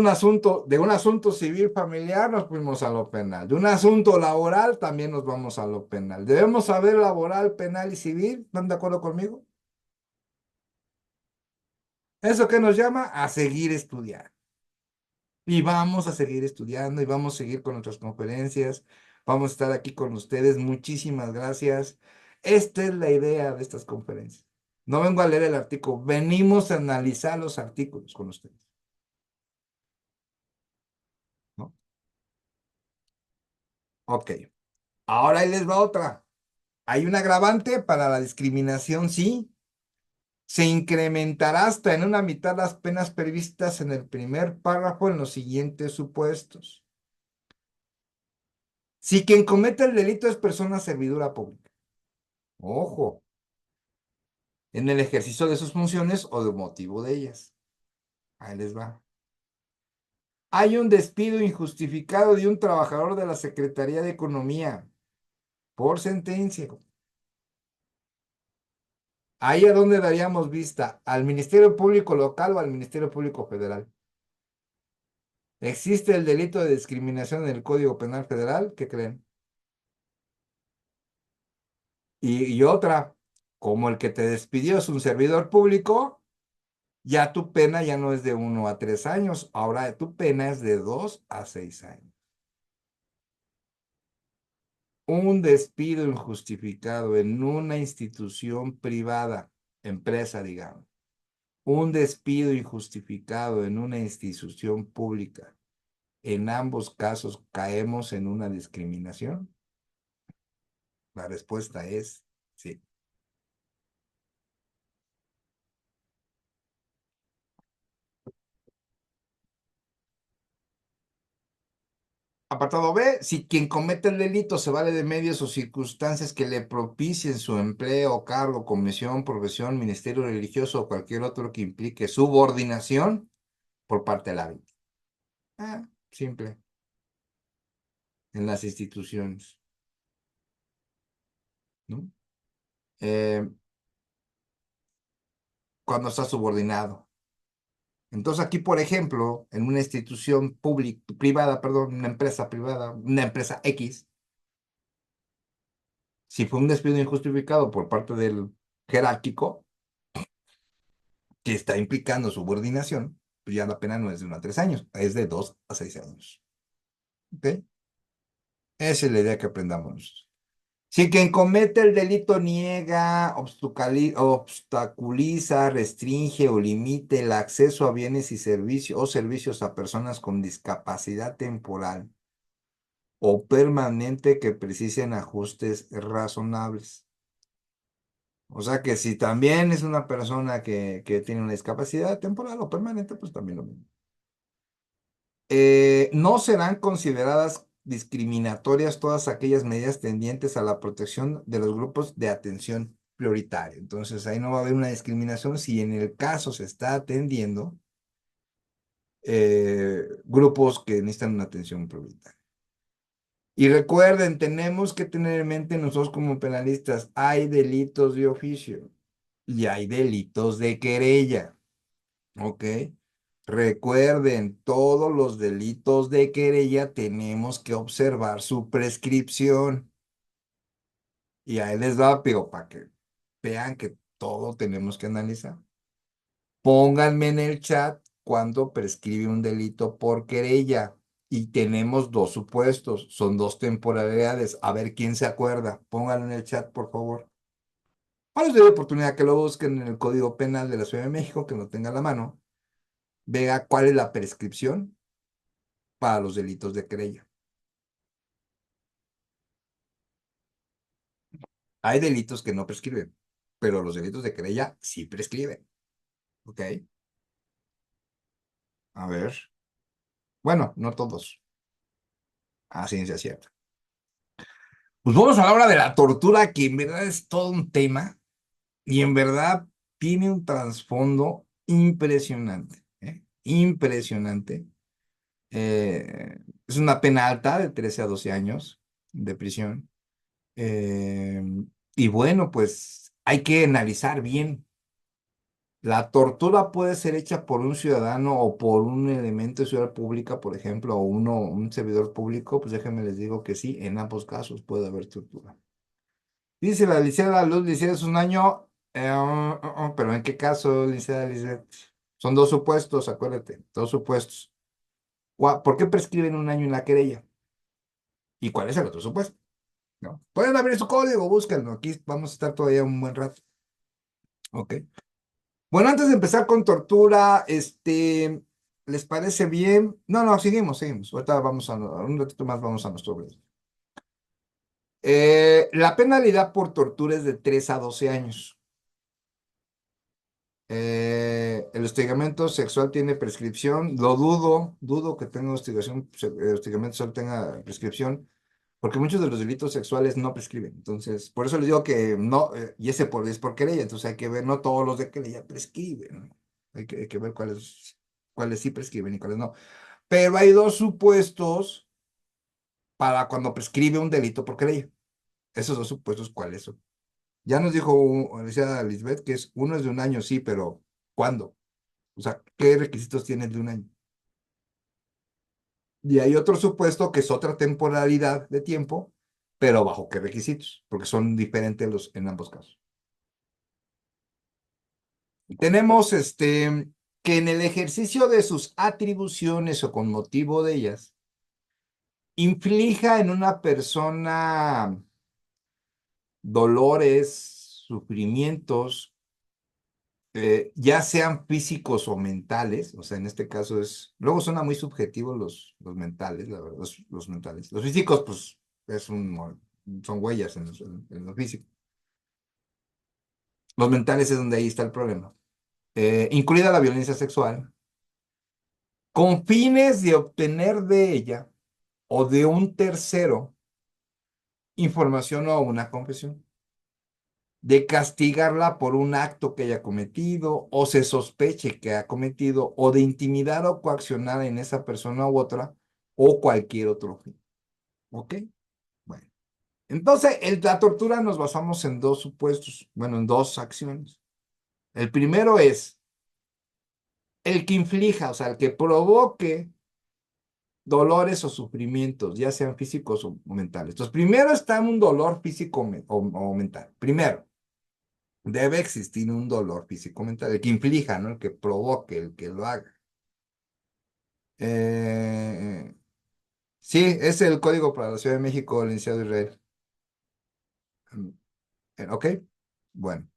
Speaker 1: de un asunto civil familiar nos fuimos a lo penal. De un asunto laboral también nos vamos a lo penal. Debemos saber laboral, penal y civil. ¿Están de acuerdo conmigo? ¿Eso qué nos llama? A seguir estudiando. Y vamos a seguir estudiando y vamos a seguir con nuestras conferencias. Vamos a estar aquí con ustedes. Muchísimas gracias. Esta es la idea de estas conferencias. No vengo a leer el artículo, venimos a analizar los artículos con ustedes, ¿no? Ok, ahora ahí les va otra. Hay un agravante para la discriminación, sí. Se incrementará hasta en una mitad las penas previstas en el primer párrafo en los siguientes supuestos. Si quien comete el delito es persona servidora pública, ojo, en el ejercicio de sus funciones o de motivo de ellas. Ahí les va. Hay un despido injustificado de un trabajador de la Secretaría de Economía por sentencia. Ahí a dónde daríamos vista, al Ministerio Público local o al Ministerio Público federal. ¿Existe el delito de discriminación en el Código Penal Federal? ¿Qué creen? Y otra, como el que te despidió es un servidor público, ya tu pena ya no es de 1 a 3 años, ahora tu pena es de 2 a 6 años. Un despido injustificado en una institución privada, empresa, digamos. Un despido injustificado en una institución pública. En ambos casos caemos en una discriminación. La respuesta es sí. Apartado B, si quien comete el delito se vale de medios o circunstancias que le propicien su empleo, cargo, comisión, profesión, ministerio religioso o cualquier otro que implique subordinación por parte de la víctima. Simple, en las instituciones, ¿no? Eh, cuando está subordinado. Entonces aquí, por ejemplo, en una institución pública, privada, perdón, una empresa X, si fue un despido injustificado por parte del jerárquico, que está implicando subordinación, pues ya la pena no es de 1 a 3 años, es de 2 a 6 años. ¿Ok? Esa es la idea que aprendamos. Si quien comete el delito niega, obstaculiza, restringe o limite el acceso a bienes y servicios o servicios a personas con discapacidad temporal o permanente que precisen ajustes razonables. O sea que si también es una persona que tiene una discapacidad temporal o permanente, pues también lo mismo. No serán consideradas discriminatorias todas aquellas medidas tendientes a la protección de los grupos de atención prioritaria. Entonces, ahí no va a haber una discriminación si en el caso se está atendiendo grupos que necesitan una atención prioritaria. Y recuerden, tenemos que tener en mente nosotros como penalistas, hay delitos de oficio y hay delitos de querella, ¿ok? Recuerden, todos los delitos de querella tenemos que observar su prescripción. Y ahí les va, pero para que vean que todo tenemos que analizar. Pónganme en el chat cuando prescribe un delito por querella. Y tenemos dos supuestos, son dos temporalidades. A ver quién se acuerda. Pónganlo en el chat, por favor. Ahora les doy la oportunidad que lo busquen en el Código Penal de la Ciudad de México, que lo tenga a la mano. Vea cuál es la prescripción para los delitos de querella. Hay delitos que no prescriben, pero los delitos de querella sí prescriben. ¿Ok? A ver. Bueno, no todos. A ciencia cierta. Pues vamos a la hora de la tortura, que en verdad es todo un tema y en verdad tiene un trasfondo impresionante. Impresionante. Es una pena alta de 13 a 12 años de prisión. Eh, y bueno, pues hay que analizar bien. La tortura puede ser hecha por un ciudadano o por un elemento de seguridad pública, por ejemplo, o un servidor público, pues déjenme les digo que sí, en ambos casos puede haber tortura. Dice la licenciada Luz, licenciada es un año, pero ¿en qué caso, licenciada Lizeth? Son dos supuestos, acuérdate, dos supuestos. ¿Por qué prescriben un año en la querella? ¿Y cuál es el otro supuesto? ¿No? Pueden abrir su código, búsquenlo, aquí vamos a estar todavía un buen rato. Ok. Bueno, antes de empezar con tortura, ¿les parece bien? No, no, seguimos. Ahorita vamos un ratito más vamos a nuestro break. La penalidad por tortura es de 3 a 12 años. El hostigamiento sexual tiene prescripción. Lo dudo que tenga hostigamiento sexual tenga prescripción, porque muchos de los delitos sexuales no prescriben. Entonces, por eso les digo que no, y es por querella. Entonces hay que ver, no todos los de querella prescriben, ¿no? Hay que ver cuáles sí prescriben y cuáles no. Pero hay dos supuestos para cuando prescribe un delito por querella. Esos dos supuestos, ¿cuáles son? Ya nos dijo, decía Lisbeth, que uno es de un año, sí, pero ¿cuándo? O sea, ¿qué requisitos tiene de un año? Y hay otro supuesto que es otra temporalidad de tiempo, pero ¿bajo qué requisitos? Porque son diferentes en ambos casos. Tenemos que en el ejercicio de sus atribuciones o con motivo de ellas, inflija en una persona dolores, sufrimientos, ya sean físicos o mentales, o sea, en este caso luego suena muy subjetivo los mentales, la verdad, los mentales. Los físicos, pues, son huellas en lo físico. Los mentales es donde ahí está el problema. Incluida la violencia sexual, con fines de obtener de ella o de un tercero información o una confesión, de castigarla por un acto que haya cometido o se sospeche que ha cometido, o de intimidar o coaccionar en esa persona u otra o cualquier otro fin. ¿Ok? Bueno. Entonces, en la tortura nos basamos en dos supuestos, bueno, en dos acciones. El primero es el que inflija, o sea, el que provoque dolores o sufrimientos, ya sean físicos o mentales. Entonces, primero está un dolor físico o mental. Primero. Debe existir un dolor físico-mental, el que inflija, ¿no? El que provoque, el que lo haga. Eh, sí, es el código para la Ciudad de México, licenciado Israel. Mm, ¿Ok? Bueno.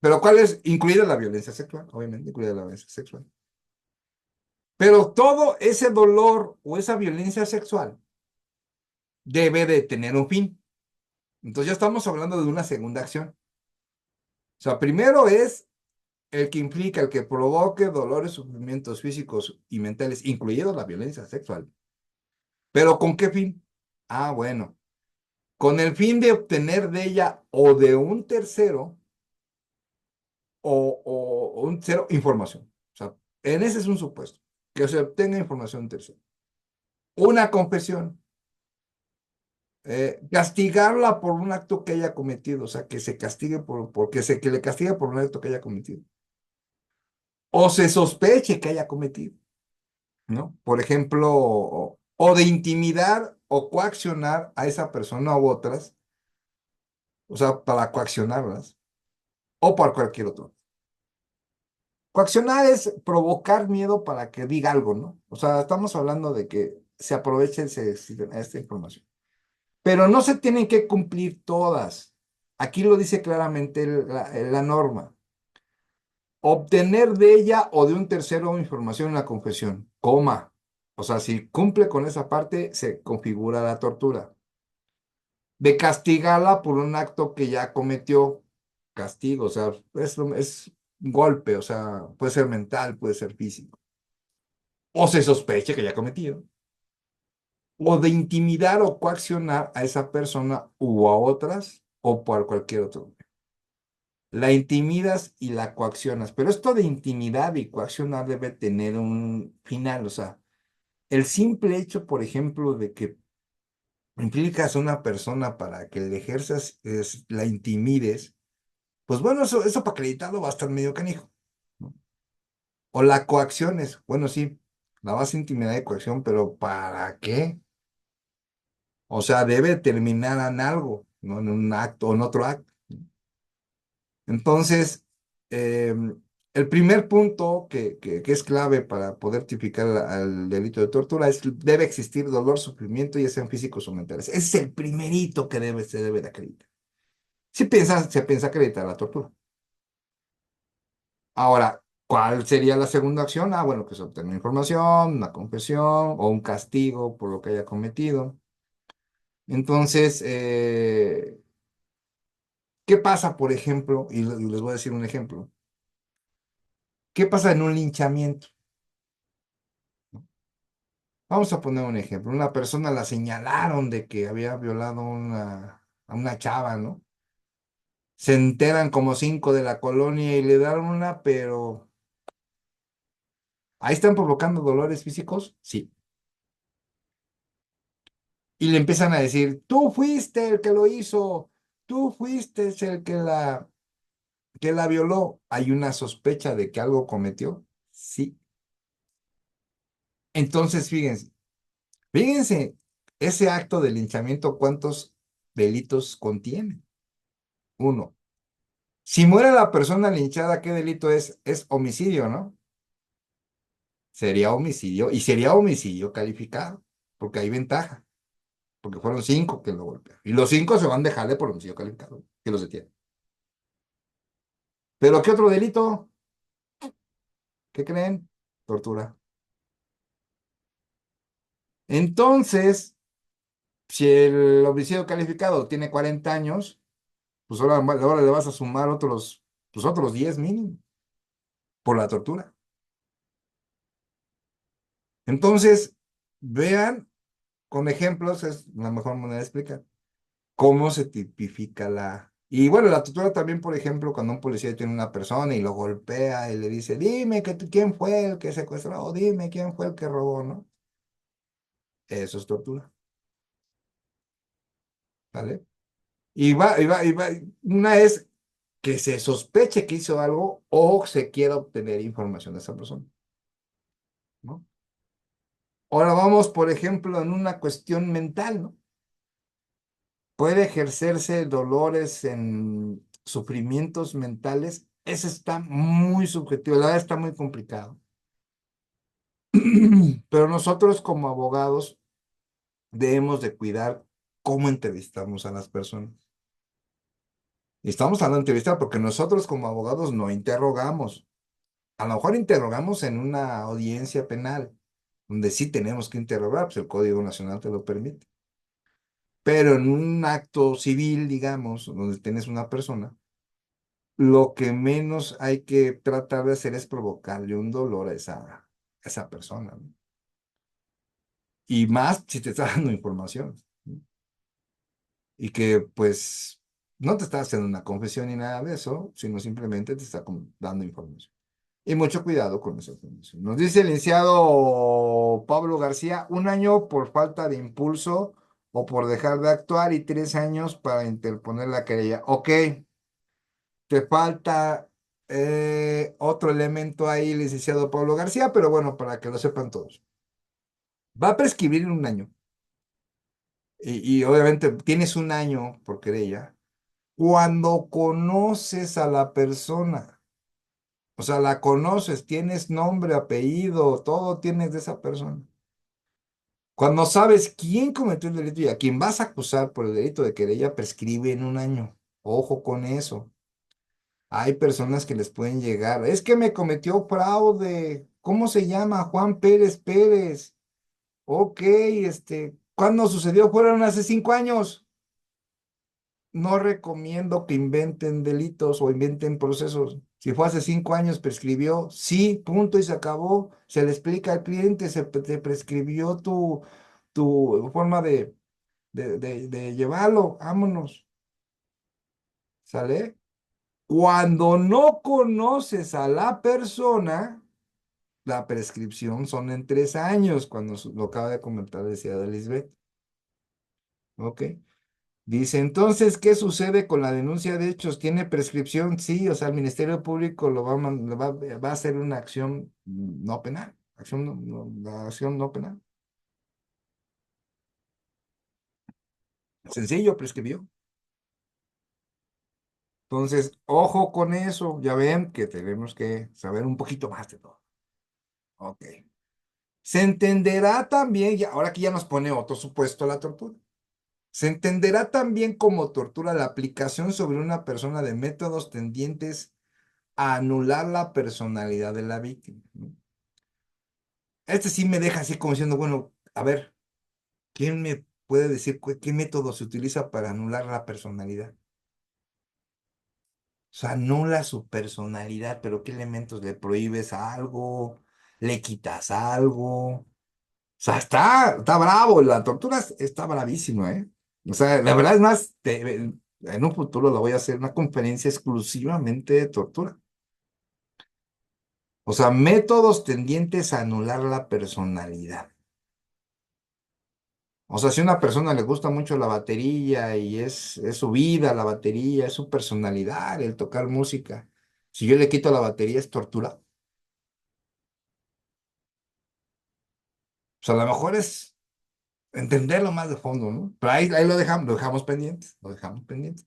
Speaker 1: Pero ¿cuál es? Incluida la violencia sexual, obviamente, incluida la violencia sexual. Pero todo ese dolor o esa violencia sexual debe de tener un fin. Entonces ya estamos hablando de una segunda acción. O sea, primero es el que implica, el que provoque dolores, sufrimientos físicos y mentales, incluido la violencia sexual. ¿Pero con qué fin? Ah, bueno, con el fin de obtener de ella o de un tercero o un tercero información. O sea, en ese es un supuesto, que se obtenga información de un tercero. Una confesión, castigarla por un acto que haya cometido, o sea, que se castigue que le castigue por un acto que haya cometido. O se sospeche que haya cometido, ¿no? Por ejemplo, o de intimidar o coaccionar a esa persona u otras, o sea, para coaccionarlas, o por cualquier otro. Coaccionar es provocar miedo para que diga algo, ¿no? O sea, estamos hablando de que se aproveche esta información. Pero no se tienen que cumplir todas. Aquí lo dice claramente la norma. Obtener de ella o de un tercero información en la confesión, coma. O sea, si cumple con esa parte, se configura la tortura. De castigarla por un acto que ya cometió, castigo, o sea, es golpe, o sea, puede ser mental, puede ser físico. O se sospeche que ya cometió. O de intimidar o coaccionar a esa persona u a otras o por cualquier otro. La intimidas y la coaccionas, pero esto de intimidad y coaccionar debe tener un final, o sea, el simple hecho, por ejemplo, de que implicas a una persona para que le ejerzas, la intimides, pues bueno, eso para acreditarlo va a estar medio canijo, ¿no? O la coacciones, bueno, sí, la vas a intimidar de coacción, pero ¿para qué? O sea, debe terminar en algo, ¿no? En un acto o en otro acto. Entonces, el primer punto que es clave para poder tipificar al delito de tortura es que debe existir dolor, sufrimiento, ya sean físicos o mentales. Ese es el primerito que se debe de acreditar. Se piensa acreditar la tortura. Ahora, ¿cuál sería la segunda acción? Ah, bueno, que se obtenga información, una confesión o un castigo por lo que haya cometido. Entonces, ¿qué pasa, por ejemplo? Y les voy a decir un ejemplo. ¿Qué pasa en un linchamiento? Vamos a poner un ejemplo. Una persona la señalaron de que había violado a una chava, ¿no? Se enteran como cinco de la colonia y le dan una, pero ahí están provocando dolores físicos, sí. Y le empiezan a decir, tú fuiste el que lo hizo, tú fuiste el que la violó. ¿Hay una sospecha de que algo cometió? Sí. Entonces, fíjense, ese acto de linchamiento, ¿cuántos delitos contiene? Uno. Si muere la persona linchada, ¿qué delito es? Es homicidio, ¿no? Sería homicidio, y sería homicidio calificado, porque hay ventaja, porque fueron cinco que lo golpearon. Y los cinco se van a dejarle por homicidio calificado, que los detienen. ¿Pero qué otro delito? ¿Qué creen? Tortura. Entonces, si el homicidio calificado tiene 40 años, pues ahora le vas a sumar otros 10 mínimo por la tortura. Entonces, vean con ejemplos, es la mejor manera de explicar cómo se tipifica Y bueno, la tortura también, por ejemplo, cuando un policía tiene una persona y lo golpea y le dice, dime quién fue el que secuestró, o dime quién fue el que robó, ¿no? Eso es tortura, ¿vale? Una es que se sospeche que hizo algo o se quiera obtener información de esa persona, ¿no? Ahora vamos, por ejemplo, en una cuestión mental, ¿no? Puede ejercerse dolores en sufrimientos mentales. Eso está muy subjetivo, la verdad está muy complicado. Pero nosotros como abogados debemos de cuidar cómo entrevistamos a las personas. Y estamos hablando de entrevista porque nosotros como abogados no interrogamos. A lo mejor interrogamos en una audiencia penal, donde sí tenemos que interrogar, pues el Código Nacional te lo permite. Pero en un acto civil, digamos, donde tienes una persona, lo que menos hay que tratar de hacer es provocarle un dolor a esa persona, ¿no? Y más si te está dando información, ¿no? Y que pues no te está haciendo una confesión ni nada de eso, sino simplemente te está dando información. Y mucho cuidado con esa información. Nos dice el licenciado Pablo García, 1 año por falta de impulso o por dejar de actuar y 3 años para interponer la querella. Ok, te falta otro elemento ahí, licenciado Pablo García, pero bueno, para que lo sepan todos. Va a prescribir en 1 año. Y obviamente tienes 1 año por querella cuando conoces a la persona. O sea, la conoces, tienes nombre, apellido, todo tienes de esa persona. Cuando sabes quién cometió el delito y a quién vas a acusar por el delito de querella, prescribe en 1 año. Ojo con eso. Hay personas que les pueden llegar. Es que me cometió fraude. ¿Cómo se llama? Juan Pérez Pérez. Ok, ¿cuándo sucedió? Fueron hace 5 años. No recomiendo que inventen delitos o inventen procesos. Si fue hace 5 años, prescribió, sí, punto y se acabó. Se le explica al cliente, te prescribió tu forma de llevarlo. Vámonos, ¿sale? Cuando no conoces a la persona, la prescripción son en 3 años, cuando lo acaba de comentar, decía Lisbeth. ¿Ok? Dice, entonces, ¿qué sucede con la denuncia de hechos? ¿Tiene prescripción? Sí, o sea, el Ministerio Público va a hacer una acción no penal, la acción no penal. Sencillo, prescribió. Entonces, ojo con eso, ya ven que tenemos que saber un poquito más de todo. Ok. Se entenderá también, ahora que ya nos pone otro supuesto a la tortura. Se entenderá también como tortura la aplicación sobre una persona de métodos tendientes a anular la personalidad de la víctima, ¿no? Este sí me deja así como diciendo, bueno, a ver, ¿quién me puede decir qué método se utiliza para anular la personalidad? O sea, anula su personalidad, pero ¿qué elementos? ¿Le prohíbes algo? ¿Le quitas algo? O sea, está bravo, la tortura está bravísimo, ¿eh? O sea, la verdad es más, en un futuro lo voy a hacer una conferencia exclusivamente de tortura. O sea, métodos tendientes a anular la personalidad. O sea, si a una persona le gusta mucho la batería y es su vida la batería, es su personalidad el tocar música, si yo le quito la batería es tortura. O sea, a lo mejor es entenderlo más de fondo, ¿no? Pero ahí lo dejamos pendientes, lo dejamos pendientes.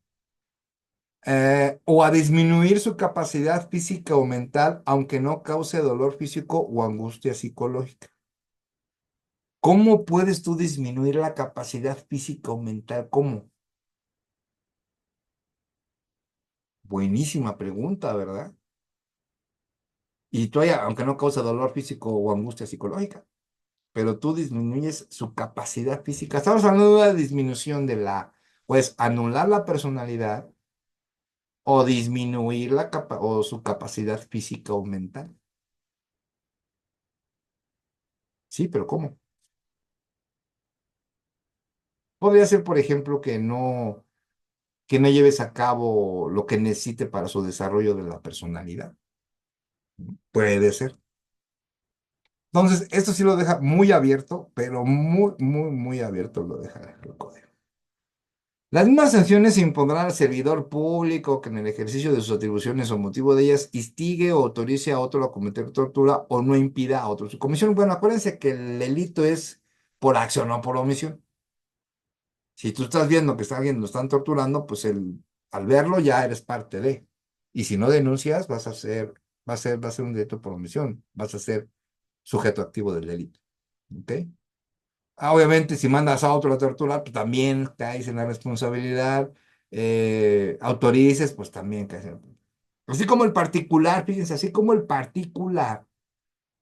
Speaker 1: O a disminuir su capacidad física o mental, aunque no cause dolor físico o angustia psicológica. ¿Cómo puedes tú disminuir la capacidad física o mental? ¿Cómo? Buenísima pregunta, ¿verdad? Y tú, aunque no cause dolor físico o angustia psicológica, pero tú disminuyes su capacidad física. Estamos hablando de una disminución pues, anular la personalidad o disminuir o su capacidad física o mental. Sí, pero ¿cómo? Podría ser, por ejemplo, que no lleves a cabo lo que necesite para su desarrollo de la personalidad. Puede ser. Entonces, esto sí lo deja muy abierto, pero muy, muy, muy abierto lo deja el código. Las mismas sanciones se impondrán al servidor público que en el ejercicio de sus atribuciones o motivo de ellas instigue o autorice a otro a cometer tortura o no impida a otro su comisión. Bueno, acuérdense que el delito es por acción, no por omisión. Si tú estás viendo que alguien lo están torturando, pues al verlo ya eres parte de. Y si no denuncias, va a ser un delito por omisión. Vas a ser sujeto activo del delito. ¿Ok? Obviamente, si mandas a otro a torturar, pues también caes en la responsabilidad. Autorices, pues también caes en. Así como el particular, fíjense, así como el particular,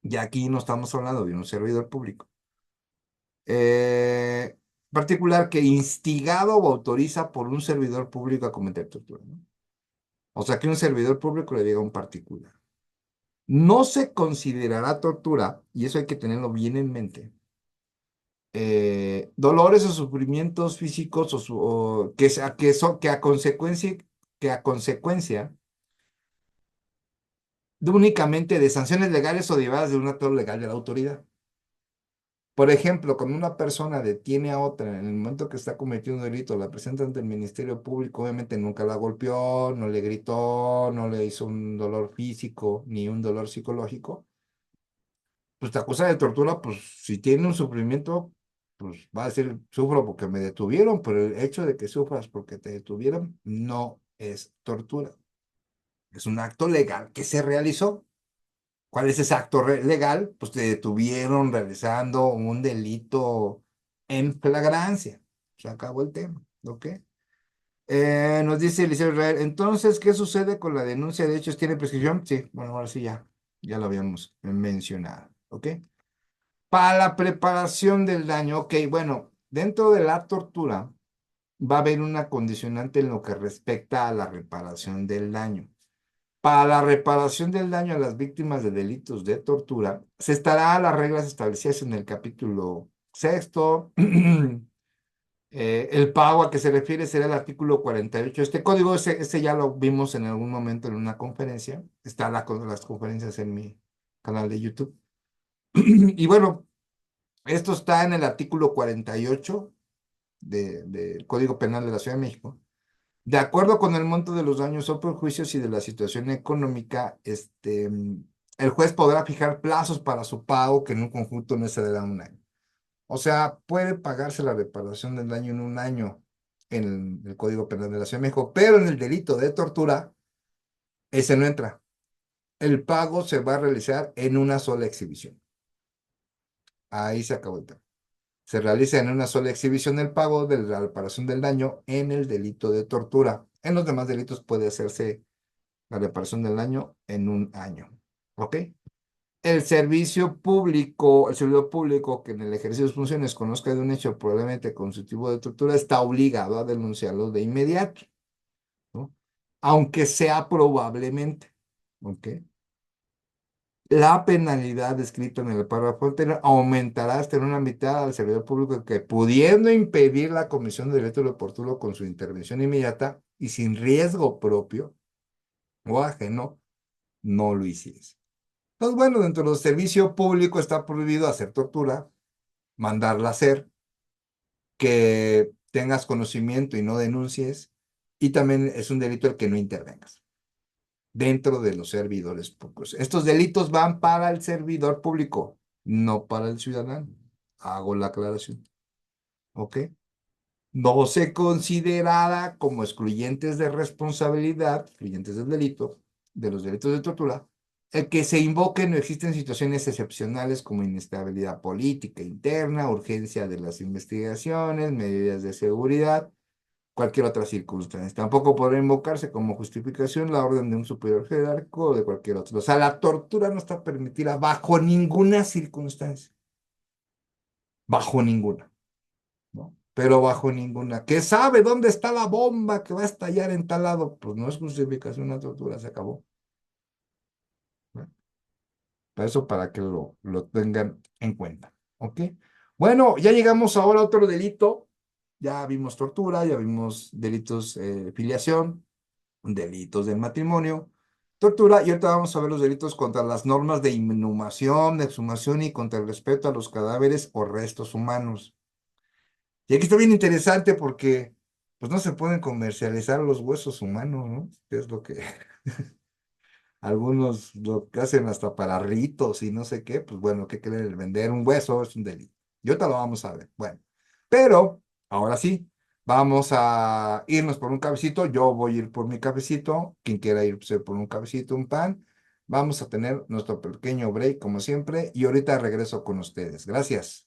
Speaker 1: y aquí no estamos hablando de un servidor público. eh, Particular que instigado o autoriza por un servidor público a cometer tortura, ¿no? O sea, que un servidor público le diga a un particular. No se considerará tortura, y eso hay que tenerlo bien en mente, dolores o sufrimientos físicos que a consecuencia de únicamente de sanciones legales o derivadas de un acto legal de la autoridad. Por ejemplo, cuando una persona detiene a otra en el momento que está cometiendo un delito, la presenta ante el Ministerio Público, obviamente nunca la golpeó, no le gritó, no le hizo un dolor físico ni un dolor psicológico, pues te acusa de tortura, pues si tiene un sufrimiento, pues va a decir, sufro porque me detuvieron, pero el hecho de que sufras porque te detuvieron no es tortura, es un acto legal que se realizó. ¿Cuál es ese acto legal? Pues te detuvieron realizando un delito en flagrancia. Se acabó el tema, ¿ok? Nos dice Eliseo Israel, entonces, ¿qué sucede con la denuncia de hechos? ¿Tiene prescripción? Sí, bueno, ahora sí ya lo habíamos mencionado, ¿ok? Para la preparación del daño, ok, bueno, dentro de la tortura va a haber una condicionante en lo que respecta a la reparación del daño. Para la reparación del daño a las víctimas de delitos de tortura, se estará a las reglas establecidas en el capítulo sexto. El pago a que se refiere será el artículo 48. Este código, ese ya lo vimos en algún momento en una conferencia. Está las conferencias en mi canal de YouTube. Y bueno, esto está en el artículo 48 del Código Penal de la Ciudad de México. De acuerdo con el monto de los daños o perjuicios y de la situación económica, el juez podrá fijar plazos para su pago que en un conjunto no excederá un año. O sea, puede pagarse la reparación del daño en un año en el Código Penal de la Ciudad de México, pero en el delito de tortura, ese no entra. El pago se va a realizar en una sola exhibición. Ahí se acabó el tema. Se realiza en una sola exhibición el pago de la reparación del daño en el delito de tortura. En los demás delitos puede hacerse la reparación del daño en un año. ¿Ok? El servidor público que en el ejercicio de sus funciones conozca de un hecho probablemente constitutivo de tortura está obligado a denunciarlo de inmediato, ¿no? Aunque sea probablemente. ¿Ok? La penalidad descrita en el párrafo anterior aumentará hasta en una mitad al servidor público que, pudiendo impedir la comisión de delito oportuno con su intervención inmediata y sin riesgo propio o ajeno, no lo hiciese. Pues bueno, dentro del servicio público está prohibido hacer tortura, mandarla a hacer, que tengas conocimiento y no denuncies, y también es un delito el que no intervengas dentro de los servidores públicos. Estos delitos van para el servidor público, no para el ciudadano. Hago la aclaración, ¿ok? No se considerará como excluyentes de responsabilidad, excluyentes del delito, de los delitos de tortura, el que se invoquen o existen situaciones excepcionales como inestabilidad política interna, urgencia de las investigaciones, medidas de seguridad, cualquier otra circunstancia. Tampoco podrá invocarse como justificación la orden de un superior jerárquico o de cualquier otro. O sea, la tortura no está permitida bajo ninguna circunstancia, bajo ninguna. ¿No? Pero bajo ninguna. ¿Que sabe dónde está la bomba que va a estallar en tal lado? Pues no es justificación una tortura, se acabó. ¿No? Para eso, para que lo tengan en cuenta. ¿Ok? Bueno, ya llegamos ahora a otro delito. Ya vimos tortura, ya vimos delitos de filiación, delitos del matrimonio, tortura, y ahorita vamos a ver los delitos contra las normas de inhumación, de exhumación y contra el respeto a los cadáveres o restos humanos. Y aquí está bien interesante porque pues no se pueden comercializar los huesos humanos, ¿no? Que es lo que algunos lo que hacen hasta para ritos y no sé qué, pues bueno, ¿qué quieren vender? Un hueso es un delito. Y ahorita lo vamos a ver. Bueno, pero ahora sí, vamos a irnos por un cafecito. Yo voy a ir por mi cafecito. Quien quiera irse por un cafecito, un pan. Vamos a tener nuestro pequeño break como siempre y ahorita regreso con ustedes. Gracias.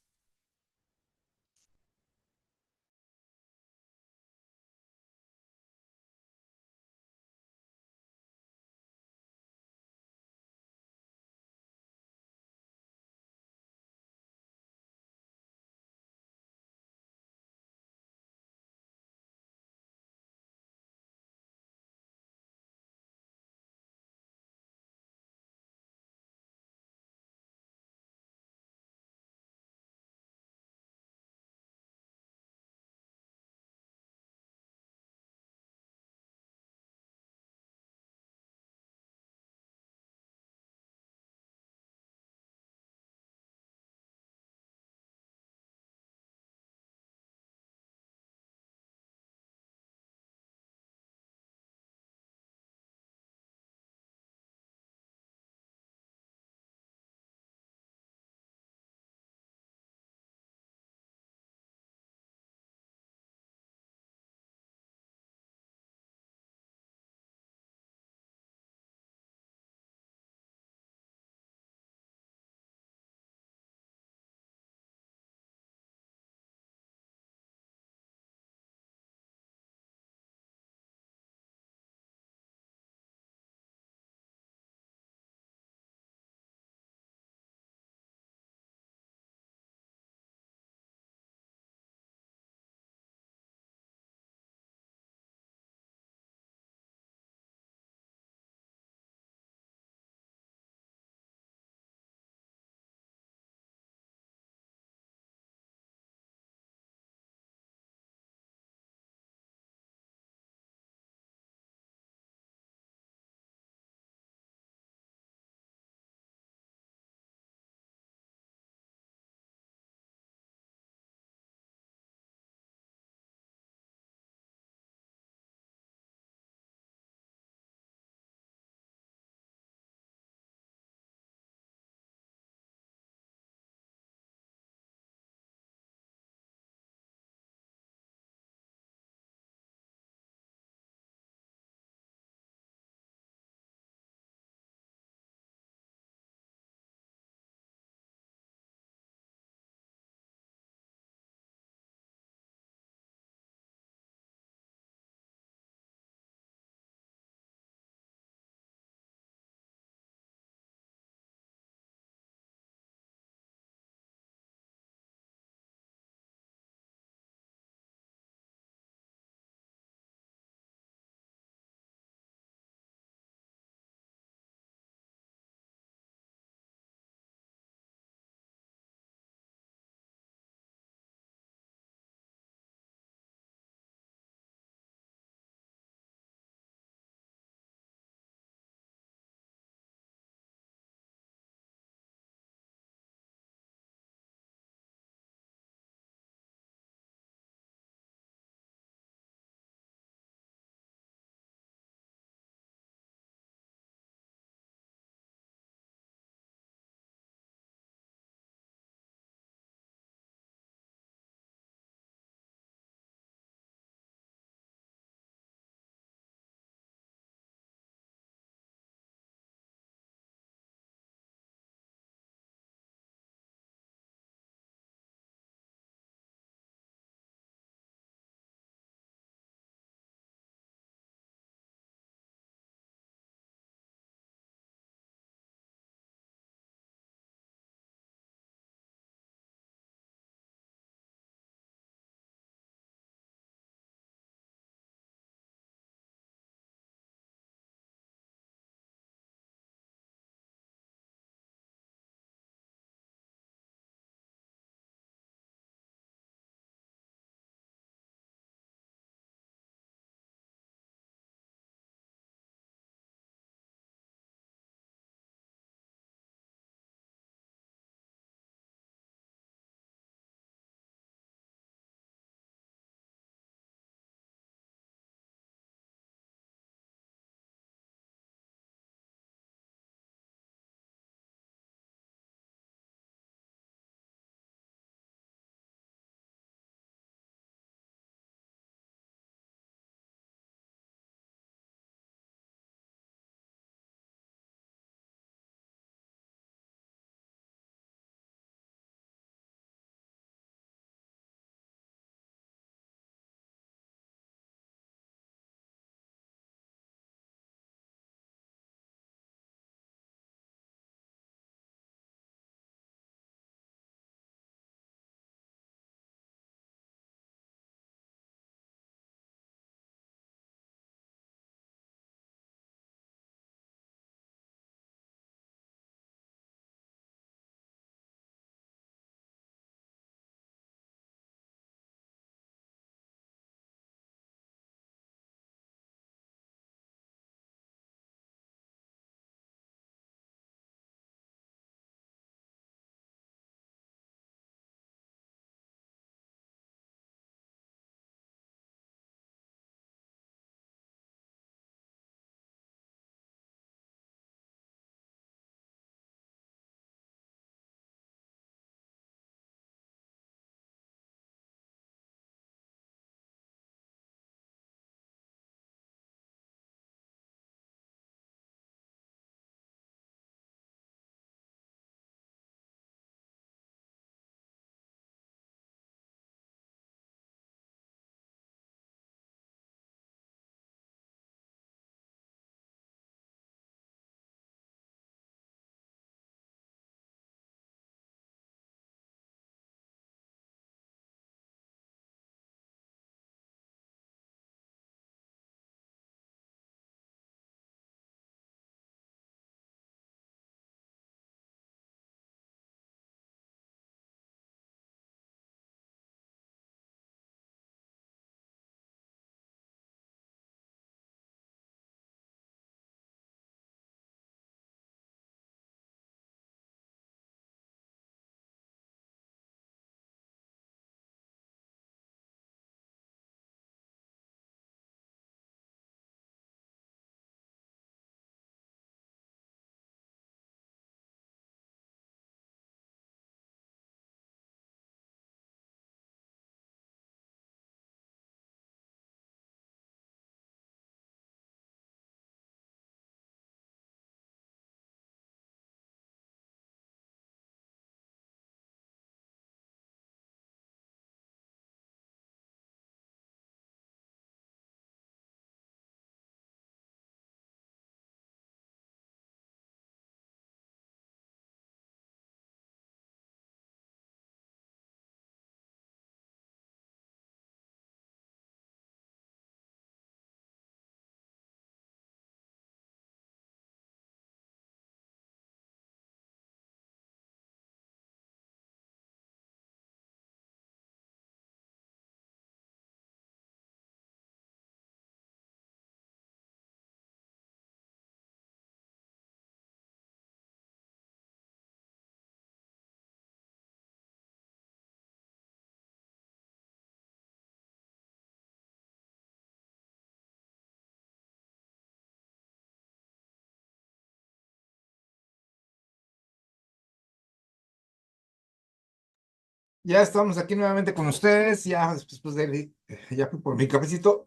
Speaker 1: Ya estamos aquí nuevamente con ustedes, ya después de, ya fui por mi cafecito.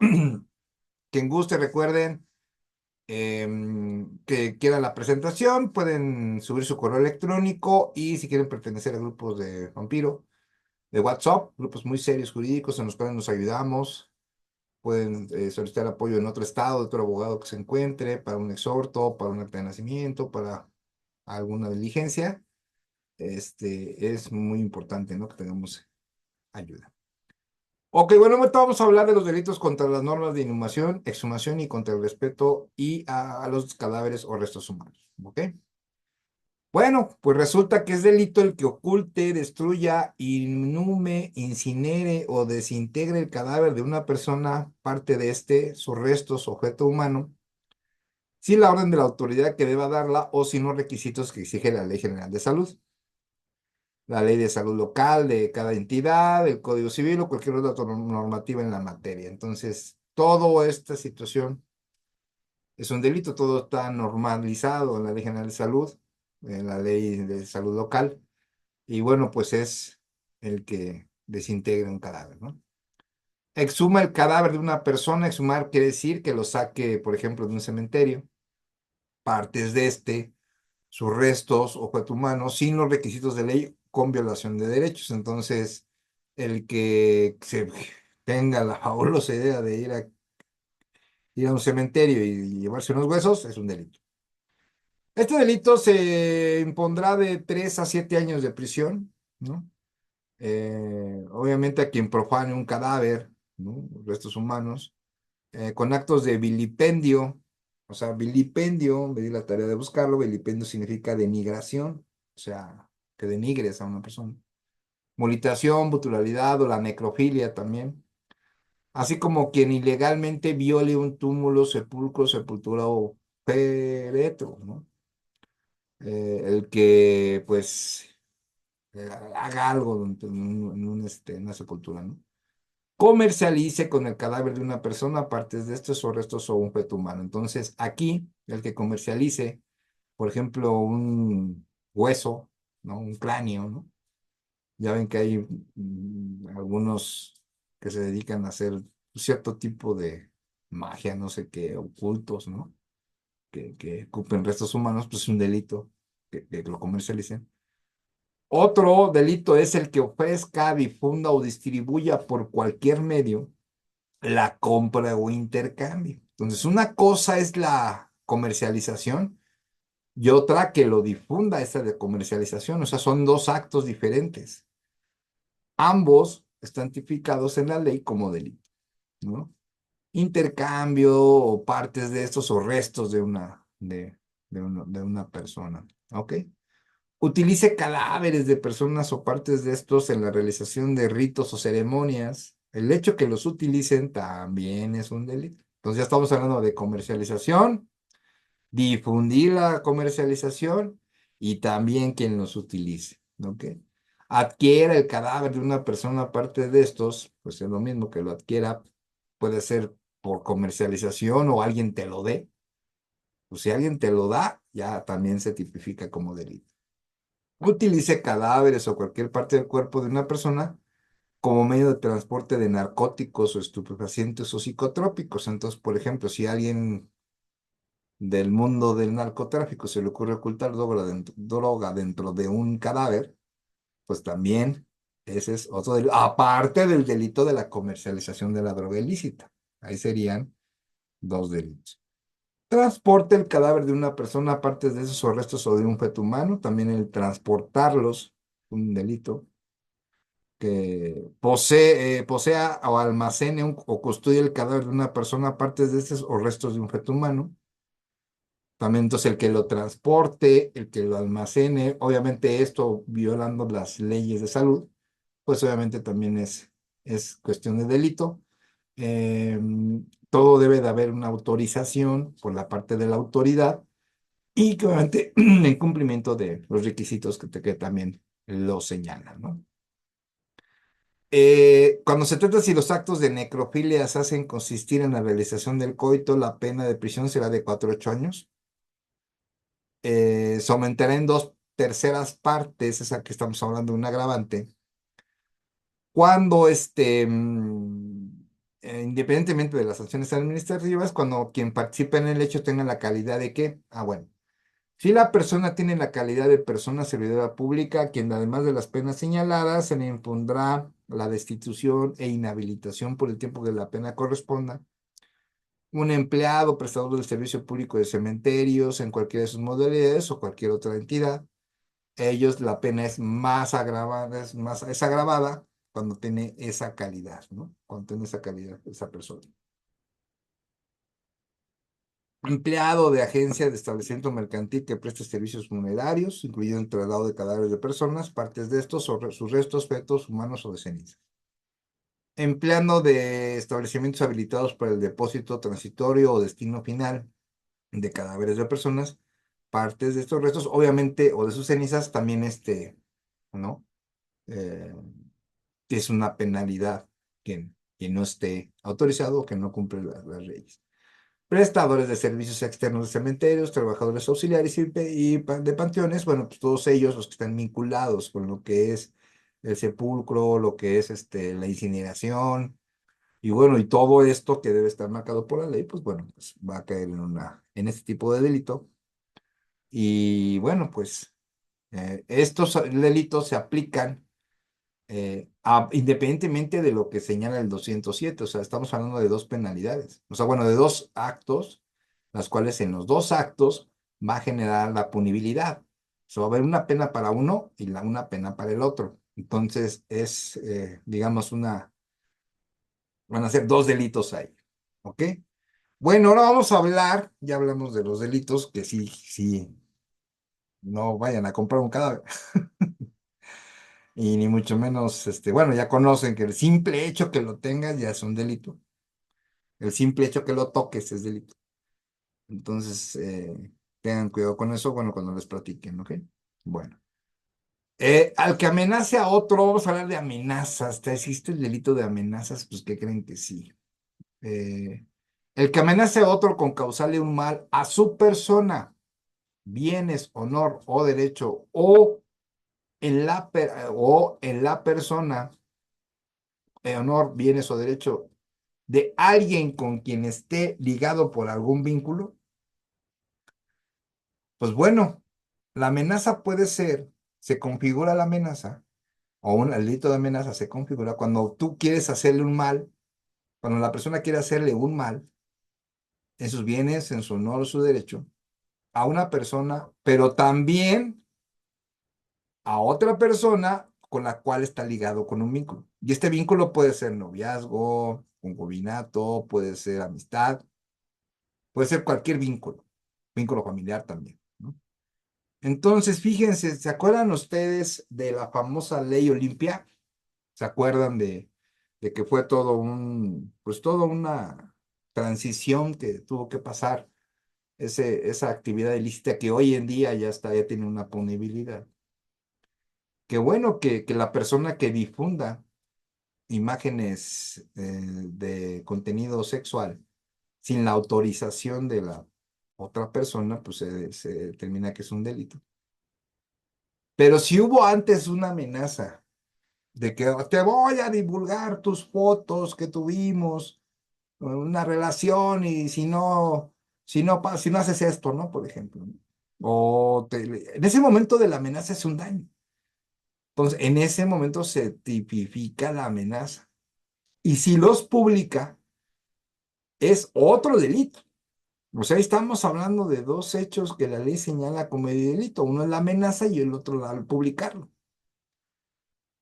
Speaker 1: Quien guste, recuerden que quieran la presentación, pueden subir su correo electrónico y si quieren pertenecer a grupos de vampiro, de WhatsApp, grupos muy serios jurídicos en los cuales nos ayudamos, pueden solicitar apoyo en otro estado, de otro abogado que se encuentre, para un exhorto, para un acta de nacimiento, para alguna diligencia. Es muy importante, ¿no? Que tengamos ayuda. Ok, bueno, ahorita vamos a hablar de los delitos contra las normas de inhumación, exhumación y contra el respeto y a los cadáveres o restos humanos. ¿Ok? Bueno, pues resulta que es delito el que oculte, destruya, inhume, incinere o desintegre el cadáver de una persona, parte de este, sus restos, objeto humano, sin la orden de la autoridad que deba darla o sin los requisitos que exige la Ley General de Salud, la ley de salud local de cada entidad, el Código Civil o cualquier otra normativa en la materia. Entonces, toda esta situación es un delito, todo está normalizado en la Ley General de Salud, en la ley de salud local, y bueno, pues es el que desintegra un cadáver, ¿no? Exhuma el cadáver de una persona, exhumar quiere decir que lo saque, por ejemplo, de un cementerio, partes de este, sus restos, objeto humano, sin los requisitos de ley, con violación de derechos. Entonces, el que se tenga la fabulosa idea de ir a un cementerio y llevarse unos huesos es un delito. Este delito se impondrá de 3 a 7 años de prisión, ¿no? Obviamente a quien profane un cadáver, ¿no? Restos humanos, con actos de vilipendio. O sea, vilipendio, me di la tarea de buscarlo, vilipendio significa denigración, o sea, que denigres a una persona. Mutilación, butulalidad o la necrofilia también. Así como quien ilegalmente viole un túmulo, sepulcro, sepultura o féretro, ¿no? El que, pues, haga algo en una sepultura, ¿no? Comercialice con el cadáver de una persona partes de estos o restos o un feto humano. Entonces, aquí, el que comercialice, por ejemplo, un hueso, ¿no? Un cráneo, ¿no? Ya ven que hay algunos que se dedican a hacer cierto tipo de magia, no sé qué, ocultos, ¿no? Que ocupen restos humanos, pues es un delito que lo comercialicen. Otro delito es el que ofrezca, difunda o distribuya por cualquier medio la compra o intercambio. Entonces, una cosa es la comercialización y otra que lo difunda esa de comercialización. O sea, son dos actos diferentes. Ambos están tipificados en la ley como delito, ¿no? Intercambio o partes de estos o restos de una persona, ¿ok? Utilice cadáveres de personas o partes de estos en la realización de ritos o ceremonias. El hecho que los utilicen también es un delito. Entonces ya estamos hablando de comercialización, difundir la comercialización y también quien los utilice, ¿ok? Adquiera el cadáver de una persona aparte de estos, pues es lo mismo que lo adquiera, puede ser por comercialización o alguien te lo dé. Pues si alguien te lo da, ya también se tipifica como delito. Utilice cadáveres o cualquier parte del cuerpo de una persona como medio de transporte de narcóticos o estupefacientes o psicotrópicos. Entonces, por ejemplo, si alguien del mundo del narcotráfico se le ocurre ocultar droga dentro de un cadáver, pues también ese es otro delito, aparte del delito de la comercialización de la droga ilícita. Ahí serían dos delitos. Transporte el cadáver de una persona, aparte de esos o restos o de un feto humano, también el transportarlos, un delito. Que posea o almacene o custodie el cadáver de una persona, aparte de estos o restos de un feto humano. También entonces el que lo transporte, el que lo almacene, obviamente esto violando las leyes de salud, pues obviamente también es cuestión de delito. Eh, Todo debe de haber una autorización por la parte de la autoridad y que obviamente en cumplimiento de los requisitos que también lo señalan, ¿no? Cuando se trata si los actos de necrofilia se hacen consistir en la realización del coito, la pena de prisión será de 4 a 8 años. Se aumentará en 2/3 partes, esa que estamos hablando, un agravante, Cuando independientemente de las sanciones administrativas, cuando quien participa en el hecho tenga la calidad de qué, bueno, si la persona tiene la calidad de persona servidora pública, quien además de las penas señaladas, se le impondrá la destitución e inhabilitación por el tiempo que la pena corresponda. Un empleado, prestador del servicio público de cementerios en cualquiera de sus modalidades o cualquier otra entidad, ellos la pena es más agravada, es agravada cuando tiene esa calidad, ¿no? Cuando tiene esa calidad esa persona. Empleado de agencia de establecimiento mercantil que preste servicios funerarios, incluyendo el traslado de cadáveres de personas, partes de estos o sus restos, fetos humanos o de cenizas. Empleando de establecimientos habilitados para el depósito transitorio o destino final de cadáveres de personas, partes de estos restos, obviamente, o de sus cenizas, también ¿no? Eh, es una penalidad quien no esté autorizado o que no cumple las leyes. Prestadores de servicios externos de cementerios, trabajadores auxiliares de panteones, bueno, pues todos ellos los que están vinculados con lo que es el sepulcro, lo que es la incineración, y bueno, y todo esto que debe estar marcado por la ley, pues bueno, pues va a caer en este tipo de delito. Y bueno, pues estos delitos se aplican independientemente de lo que señala el 207, o sea, estamos hablando de dos penalidades, o sea, bueno, de dos actos, las cuales en los dos actos va a generar la punibilidad. O sea, va a haber una pena para uno y una pena para el otro. Entonces, digamos, van a ser dos delitos ahí, ¿ok? Bueno, ahora vamos a hablar, ya hablamos de los delitos, que sí, sí, no vayan a comprar un cadáver. Y ni mucho menos, bueno, ya conocen que el simple hecho que lo tengas ya es un delito. El simple hecho que lo toques es delito. Entonces, tengan cuidado con eso, bueno, cuando les platiquen, ¿ok? Bueno. Al que amenace a otro, vamos a hablar de amenazas. ¿Te existe el delito de amenazas? Pues, ¿qué creen que sí? Eh, el que amenace a otro con causarle un mal a su persona, bienes, honor o derecho, o en la persona honor, bienes o derecho de alguien con quien esté ligado por algún vínculo, pues bueno, la amenaza puede ser, se configura la amenaza, o un delito de amenaza se configura cuando tú quieres hacerle un mal, cuando la persona quiere hacerle un mal en sus bienes, en su honor o su derecho, a una persona, pero también a otra persona con la cual está ligado con un vínculo. Y este vínculo puede ser noviazgo, concubinato, puede ser amistad, puede ser cualquier vínculo familiar también, ¿no? Entonces, fíjense, ¿se acuerdan ustedes de la famosa ley Olimpia? ¿Se acuerdan de que fue pues toda una transición que tuvo que pasar esa actividad ilícita que hoy en día ya tiene una punibilidad? Qué bueno que la persona que difunda imágenes de contenido sexual sin la autorización de la otra persona, pues se determina que es un delito. Pero si hubo antes una amenaza de que te voy a divulgar tus fotos que tuvimos, una relación, y si no haces esto, ¿no? Por ejemplo, ¿no? En ese momento de la amenaza es un daño. Entonces, en ese momento se tipifica la amenaza. Y si los publica, es otro delito. O sea, ahí estamos hablando de dos hechos que la ley señala como delito. Uno es la amenaza y el otro al publicarlo.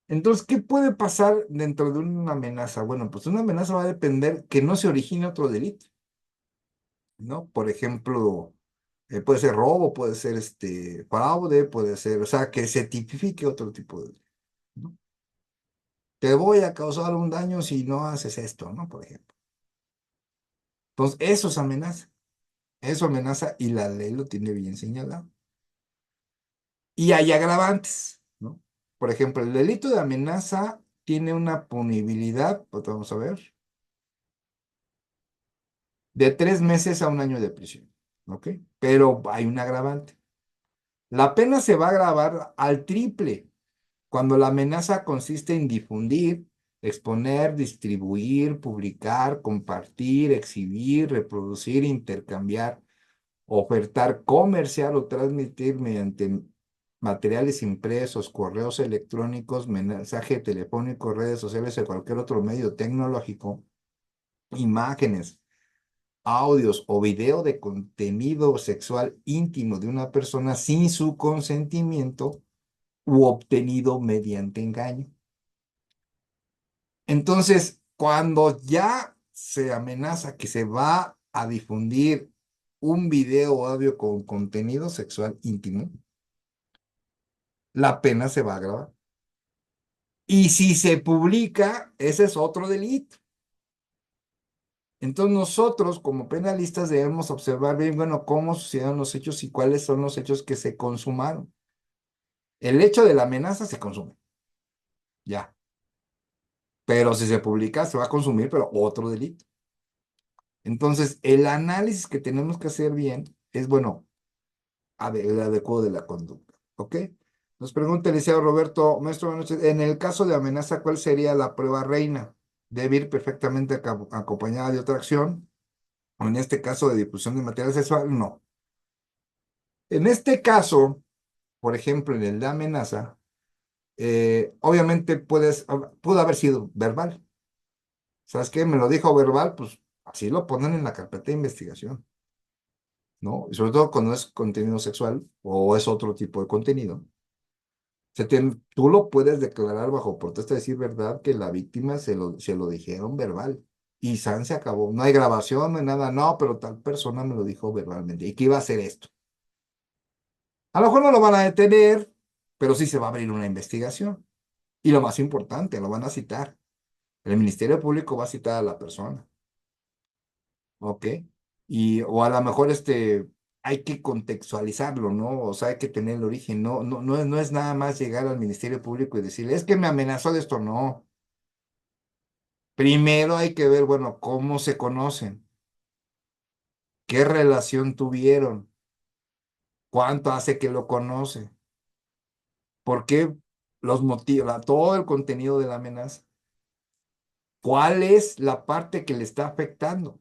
Speaker 1: Entonces, ¿qué puede pasar dentro de una amenaza? Bueno, pues una amenaza va a depender que no se origine otro delito, ¿no? Por ejemplo, puede ser robo, puede ser fraude, puede ser, o sea, que se tipifique otro tipo de delito, ¿no? Te voy a causar un daño si no haces esto, ¿no? Por ejemplo. Entonces, eso es amenaza. Eso amenaza y la ley lo tiene bien señalado. Y hay agravantes, ¿no? Por ejemplo, el delito de amenaza tiene una punibilidad, pues vamos a ver, de 3 meses a un año de prisión, ¿ok? Pero hay un agravante. La pena se va a agravar al triple cuando la amenaza consiste en difundir, exponer, distribuir, publicar, compartir, exhibir, reproducir, intercambiar, ofertar, comerciar o transmitir mediante materiales impresos, correos electrónicos, mensaje telefónico, redes sociales o cualquier otro medio tecnológico, imágenes, audios o video de contenido sexual íntimo de una persona sin su consentimiento u obtenido mediante engaño. Entonces, cuando ya se amenaza que se va a difundir un video o audio con contenido sexual íntimo, la pena se va a agravar. Y si se publica, ese es otro delito. Entonces nosotros como penalistas debemos observar bien, bueno, cómo sucedieron los hechos y cuáles son los hechos que se consumaron. El hecho de la amenaza se consume, ya. Pero si se publica, se va a consumir, pero otro delito. Entonces, el análisis que tenemos que hacer bien es, bueno, el adecuado de la conducta, ¿ok? Nos pregunta el licenciado Roberto, maestro, buenas noches. En el caso de amenaza, ¿cuál sería la prueba reina? ¿Debe ir perfectamente acompañada de otra acción? O en este caso de difusión de material sexual, no. En este caso, por ejemplo, en el de amenaza, obviamente pudo haber sido verbal. ¿Sabes qué? Me lo dijo verbal, pues así lo ponen en la carpeta de investigación, ¿no? Y sobre todo cuando es contenido sexual o es otro tipo de contenido. Tú lo puedes declarar bajo protesta, decir verdad que la víctima se lo dijeron verbal. Y San se acabó. No hay grabación, no hay nada, no, pero tal persona me lo dijo verbalmente. ¿Y qué iba a hacer esto? A lo mejor no lo van a detener, pero sí se va a abrir una investigación. Y lo más importante, lo van a citar. El Ministerio Público va a citar a la persona, ¿ok? O a lo mejor hay que contextualizarlo, ¿no? O sea, hay que tener el origen. No es nada más llegar al Ministerio Público y decirle, es que me amenazó de esto. No. Primero hay que ver, bueno, cómo se conocen, qué relación tuvieron, cuánto hace que lo conoce, por qué los motiva, todo el contenido de la amenaza. ¿Cuál es la parte que le está afectando?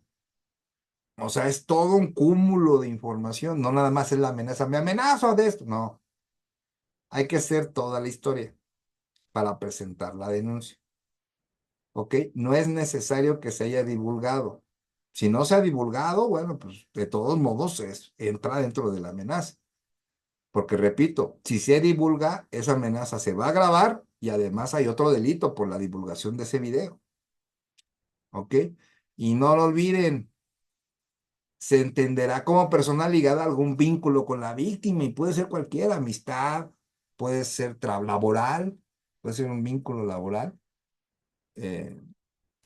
Speaker 1: O sea, es todo un cúmulo de información, no nada más es la amenaza, me amenazo de esto. No, hay que hacer toda la historia para presentar la denuncia. ¿Ok? No es necesario que se haya divulgado. Si no se ha divulgado, bueno, pues de todos modos entra dentro de la amenaza. Porque repito, si se divulga, esa amenaza se va a grabar y además hay otro delito por la divulgación de ese video. ¿Ok? Y no lo olviden, se entenderá como persona ligada a algún vínculo con la víctima y puede ser cualquier amistad, puede ser laboral, puede ser un vínculo laboral eh,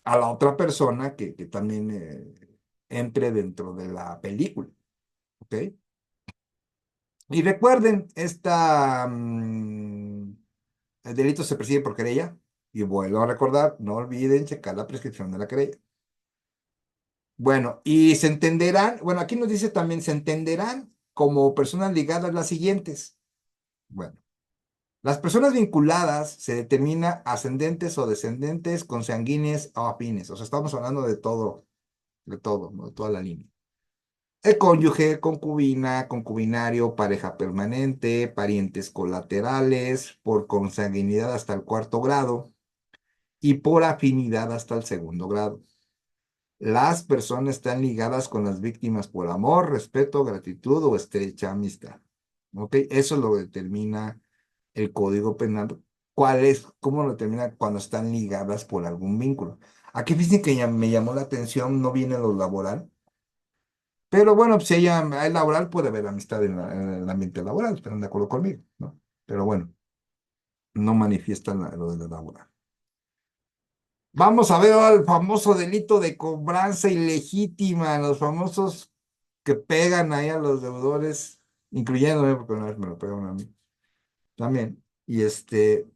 Speaker 1: a la otra persona que también entre dentro de la película. ¿Ok? Y recuerden, el delito se persigue por querella. Y vuelvo a recordar, no olviden checar la prescripción de la querella. Bueno, y se entenderán, bueno, aquí nos dice también, se entenderán como personas ligadas las siguientes. Bueno, las personas vinculadas se determina ascendentes o descendentes, consanguíneos o afines. O sea, estamos hablando de todo, ¿no? De toda la línea. El cónyuge, concubina, concubinario, pareja permanente, parientes colaterales, por consanguinidad hasta el cuarto grado y por afinidad hasta el segundo grado. Las personas están ligadas con las víctimas por amor, respeto, gratitud o estrecha amistad. ¿Ok? Eso lo determina el Código Penal. ¿Cómo lo determina cuando están ligadas por algún vínculo? Aquí fíjense que me llamó la atención, no viene lo laboral, pero bueno, si ella es laboral, puede haber amistad en el ambiente laboral, están de acuerdo conmigo, ¿no? Pero bueno, no manifiestan lo de la laboral. Vamos a ver ahora el famoso delito de cobranza ilegítima, los famosos que pegan ahí a los deudores, incluyéndome, porque una vez me lo pegaron a mí también. Y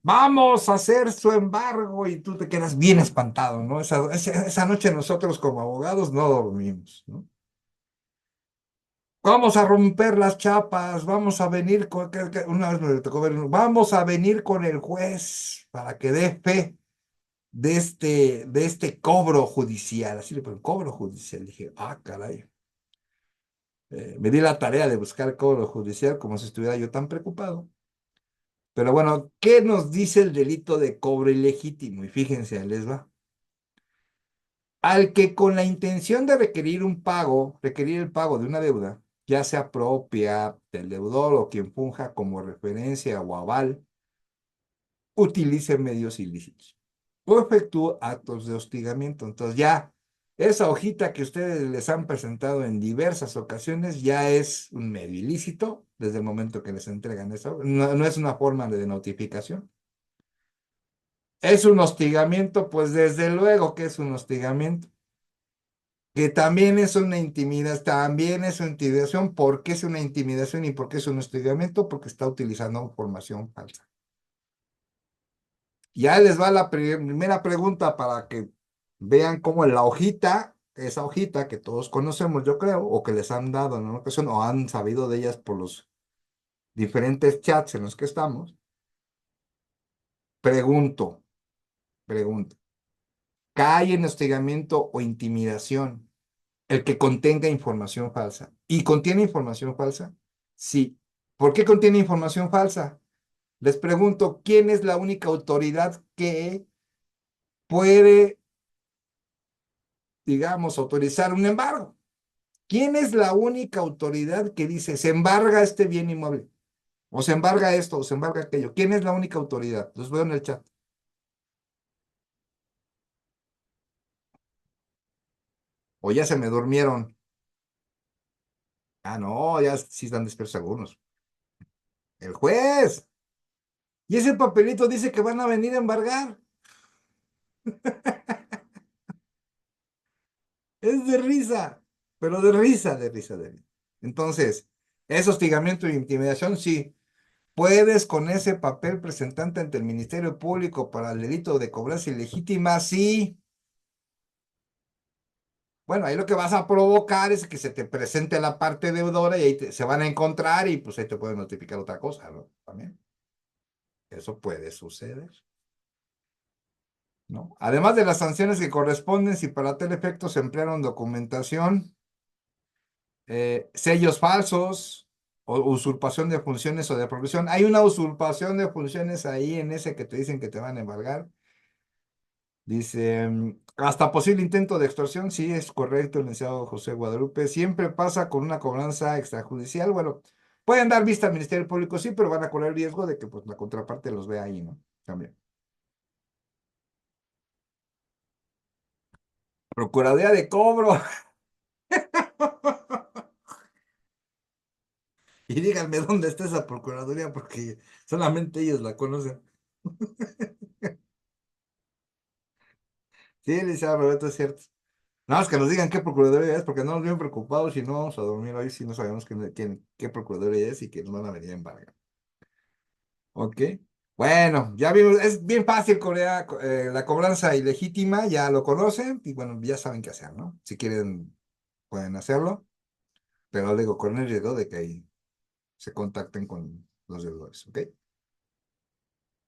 Speaker 1: vamos a hacer su embargo y tú te quedas bien espantado, ¿no? Esa noche nosotros como abogados no dormimos, ¿no? Vamos a romper las chapas, vamos a venir una vez me tocó ver, vamos a venir con el juez para que dé fe. de este cobro judicial, así le ponen, cobro judicial. Dije, ah, caray. Me di la tarea de buscar cobro judicial como si estuviera yo tan preocupado. Pero bueno, ¿qué nos dice el delito de cobro ilegítimo? Y fíjense, ahí les va. Al que con la intención de requerir el pago de una deuda, ya sea propia del deudor o quien funja como referencia o aval, utilice medios ilícitos o efectúe actos de hostigamiento. Entonces ya esa hojita que ustedes les han presentado en diversas ocasiones ya es un medio ilícito desde el momento que les entregan eso. No, no es una forma de notificación. ¿Es un hostigamiento? Pues desde luego que es un hostigamiento. Que también es una intimidación, también es una intimidación. ¿Por qué es una intimidación y por qué es un hostigamiento? Porque está utilizando información falsa. Ya les va la primera pregunta para que vean cómo la hojita, esa hojita que todos conocemos, yo creo, o que les han dado en una ocasión, o han sabido de ellas por los diferentes chats en los que estamos. Pregunto, pregunto, ¿cae en hostigamiento o intimidación el que contenga información falsa? ¿Y contiene información falsa? Sí. ¿Por qué contiene información falsa? Les pregunto, ¿quién es la única autoridad que puede, digamos, autorizar un embargo? ¿Quién es la única autoridad que dice se embarga este bien inmueble? O se embarga esto, o se embarga aquello. ¿Quién es la única autoridad? Los veo en el chat. O ya se me durmieron. Ah, no, ya sí están despiertos algunos. El juez. Y ese papelito dice que van a venir a embargar. Es de risa, pero de risa, de risa, de risa. Entonces, ¿es hostigamiento e intimidación? Sí. ¿Puedes con ese papel presentarte ante el Ministerio Público para el delito de cobranza ilegítima? Sí. Bueno, ahí lo que vas a provocar es que se te presente la parte deudora y ahí se van a encontrar y pues ahí te pueden notificar otra cosa, ¿no? También. Eso puede suceder, ¿no? Además de las sanciones que corresponden, si para tal efecto se emplearon documentación, sellos falsos, o usurpación de funciones o de provisión. Hay una usurpación de funciones ahí en ese que te dicen que te van a embargar. Dice, hasta posible intento de extorsión, sí, es correcto, licenciado José Guadalupe. Siempre pasa con una cobranza extrajudicial. Bueno, pueden dar vista al Ministerio Público, sí, pero van a correr el riesgo de que pues, la contraparte los vea ahí, ¿no? También. Procuraduría de cobro. Y díganme dónde está esa Procuraduría, porque solamente ellos la conocen. Sí, licenciado Roberto, es cierto. Nada más que nos digan qué Procuraduría es, porque no nos vienen preocupados y no vamos a dormir hoy si no sabemos qué Procuraduría es y que nos van a venir a embargar. Ok. Bueno, ya vimos, es bien fácil Corea, la cobranza ilegítima, ya lo conocen y bueno, ya saben qué hacer, ¿no? Si quieren, pueden hacerlo, pero digo, con el riesgo de que ahí se contacten con los deudores, ¿ok?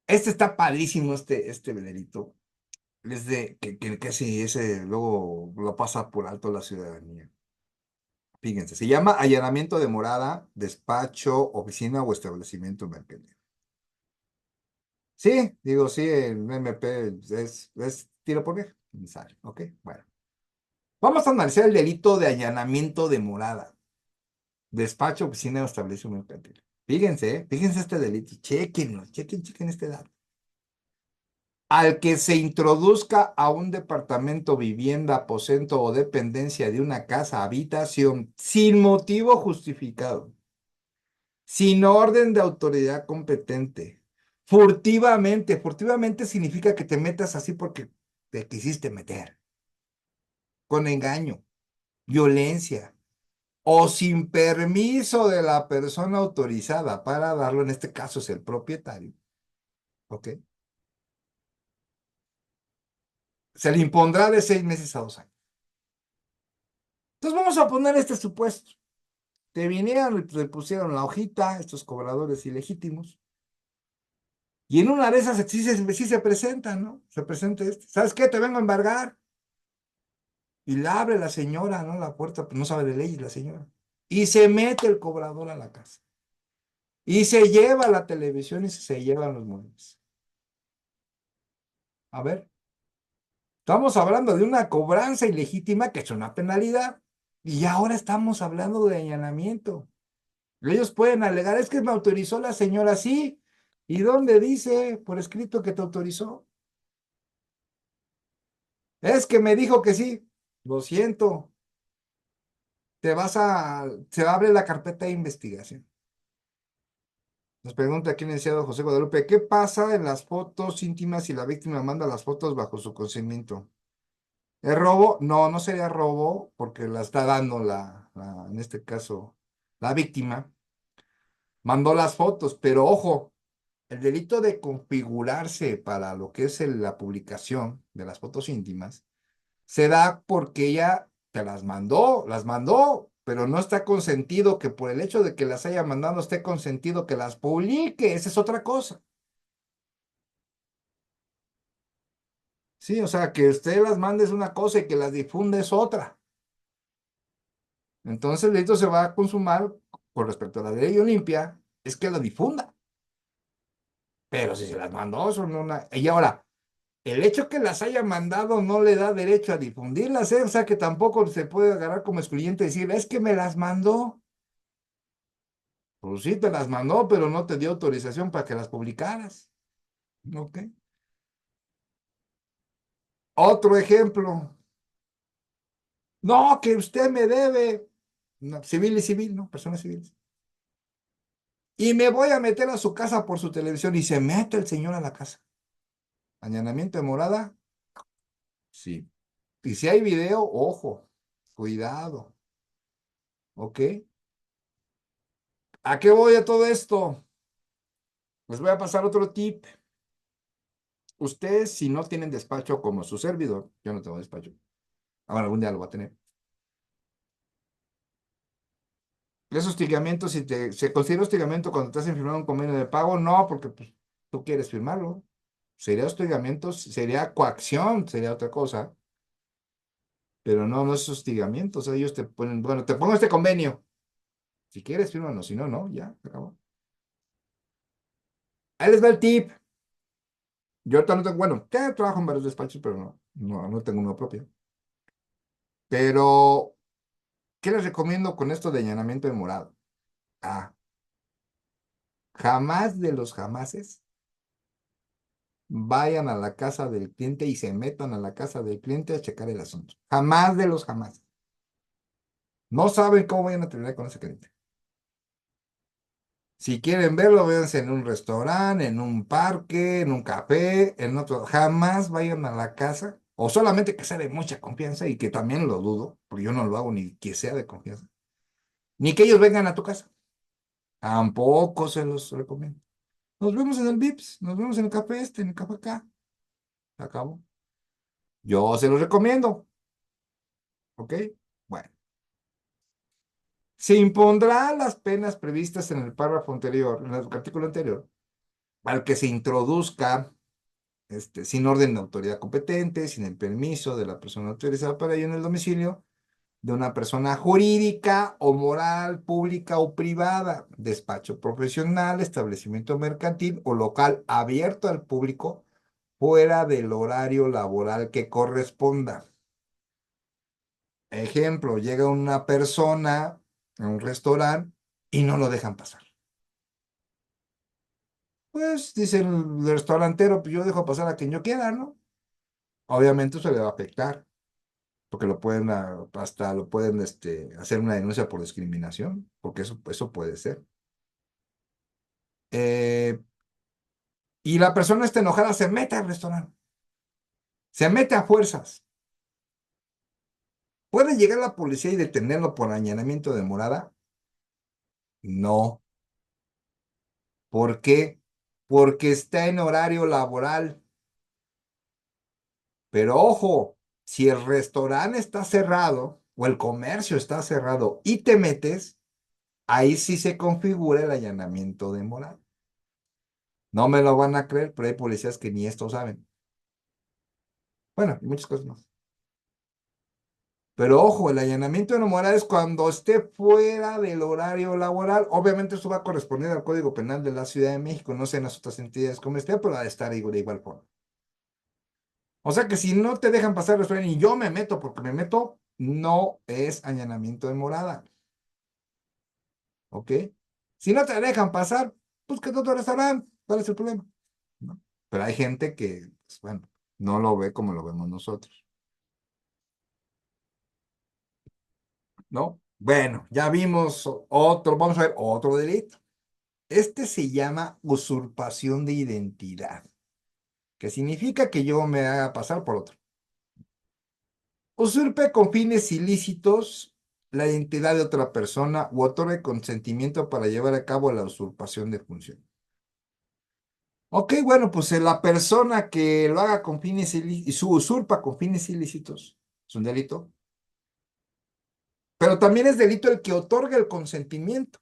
Speaker 1: Este está padrísimo, este venerito. Es de que sí, ese luego lo pasa por alto la ciudadanía. Fíjense, se llama allanamiento de morada, despacho, oficina o establecimiento mercantil. Sí, digo, sí, el MP es tiro por viaje. Sale, ok, bueno. Vamos a analizar el delito de allanamiento de morada, despacho, oficina o establecimiento mercantil. Fíjense, fíjense este delito, chequenlo, chequen este dato. Al que se introduzca a un departamento, vivienda, aposento o dependencia de una casa, habitación, sin motivo justificado, sin orden de autoridad competente, furtivamente significa que te metas así porque te quisiste meter, con engaño, violencia o sin permiso de la persona autorizada para darlo, en este caso es el propietario, ¿ok? Se le impondrá de 6 meses a 2 años. Entonces vamos a poner este supuesto. Te vinieron y te pusieron la hojita, estos cobradores ilegítimos, Y en una de esas sí se presenta, ¿no? Se presenta este. ¿Sabes qué? Te vengo a embargar. Y le abre la señora, ¿no? La puerta, pues no sabe de leyes la señora. Y se mete el cobrador a la casa. Y se lleva la televisión y se llevan los muebles. A ver, estamos hablando de una cobranza ilegítima que es una penalidad. Y ahora estamos hablando de allanamiento. Ellos pueden alegar, es que me autorizó la señora, sí. ¿Y dónde dice por escrito que te autorizó? Es que me dijo que sí. Lo siento. Se abre la carpeta de investigación. Nos pregunta aquí el licenciado José Guadalupe, ¿qué pasa en las fotos íntimas si la víctima manda las fotos bajo su consentimiento? ¿Es robo? No, no sería robo porque la está dando en este caso, la víctima. Mandó las fotos, pero ojo, el delito de configurarse para lo que es la publicación de las fotos íntimas se da porque ella te las mandó, pero no está consentido que por el hecho de que las haya mandado esté consentido que las publique. Esa es otra cosa. Sí, o sea, que usted las mande es una cosa y que las difunde es otra. Entonces el delito se va a consumar con respecto a la ley Olimpia, es que la difunda. Pero si se las mandó, son una. Y ahora, el hecho que las haya mandado no le da derecho a difundirlas, ¿eh? O sea, que tampoco se puede agarrar como excluyente y decir, es que me las mandó. Pues sí, te las mandó, pero no te dio autorización para que las publicaras. ¿Ok? Otro ejemplo. No, que usted me debe. No, civil y civil, ¿no? Personas civiles. Y me voy a meter a su casa por su televisión y se mete el señor a la casa. ¿Allanamiento de morada? Sí. Y si hay video, ojo, cuidado, ¿ok? ¿A qué voy a todo esto? Les voy a pasar otro tip. Ustedes, si no tienen despacho como su servidor, yo no tengo despacho, ahora algún día lo voy a tener. ¿Es hostigamiento si se considera hostigamiento cuando te hacen firmar un convenio de pago? No, porque pues, tú quieres firmarlo. Sería hostigamiento, sería coacción, sería otra cosa. Pero no, no es hostigamiento. O sea, ellos te ponen, bueno, te pongo este convenio. Si quieres, fírmalo. Si no, no, ya, se acabó. Ahí les va el tip. Yo ahorita no tengo, bueno, ya trabajo en varios despachos, pero no tengo uno propio. Pero, ¿qué les recomiendo con esto de allanamiento de morada? Ah, jamás de los jamases vayan a la casa del cliente y se metan a la casa del cliente a checar el asunto. Jamás de los jamás. No saben cómo vayan a terminar con ese cliente. Si quieren verlo, véanse en un restaurante, en un parque, en un café, en otro. Jamás vayan a la casa, o solamente que sea de mucha confianza y que también lo dudo, porque yo no lo hago ni que sea de confianza, ni que ellos vengan a tu casa. Tampoco se los recomiendo. Nos vemos en el Vips, nos vemos en el café este, en el café acá. Se acabó. Yo se los recomiendo, ¿ok? Bueno, se impondrán las penas previstas en el párrafo anterior, en el artículo anterior, al que se introduzca sin orden de autoridad competente, sin el permiso de la persona autorizada para ello en el domicilio, de una persona jurídica o moral, pública o privada, despacho profesional, establecimiento mercantil o local abierto al público fuera del horario laboral que corresponda. Ejemplo, llega una persona a un restaurante y no lo dejan pasar. Pues dice el restaurantero, pues yo dejo pasar a quien yo quiera, ¿no? Obviamente eso le va a afectar, porque lo pueden, hasta lo pueden hacer una denuncia por discriminación, porque eso puede ser. Eh, y la persona está enojada, se mete al restaurante, se mete a fuerzas. ¿Puede llegar la policía y detenerlo por allanamiento de morada? No. ¿Por qué? Porque está en horario laboral. Pero ojo, si el restaurante está cerrado o el comercio está cerrado y te metes, ahí sí se configura el allanamiento de morada. No me lo van a creer, pero hay policías que ni esto saben. Bueno, y muchas cosas más. Pero ojo, el allanamiento de moral es cuando esté fuera del horario laboral. Obviamente esto va a corresponder al Código Penal de la Ciudad de México, no sé en las otras entidades como esté, pero ha de estar de igual forma. O sea que si no te dejan pasar el restaurante y yo me meto porque me meto, no es allanamiento de morada, ¿ok? Si no te dejan pasar, pues que otro restaurante, ¿cuál es el problema? ¿No? Pero hay gente que, pues, bueno, no lo ve como lo vemos nosotros, ¿no? Bueno, ya vimos otro, vamos a ver otro delito. Este se llama usurpación de identidad, que significa que yo me haga pasar por otro. Usurpe con fines ilícitos la identidad de otra persona u otorgue consentimiento para llevar a cabo la usurpación de función. Ok, bueno, pues la persona que lo haga con fines ilícitos y su usurpa con fines ilícitos es un delito, pero también es delito el que otorga el consentimiento.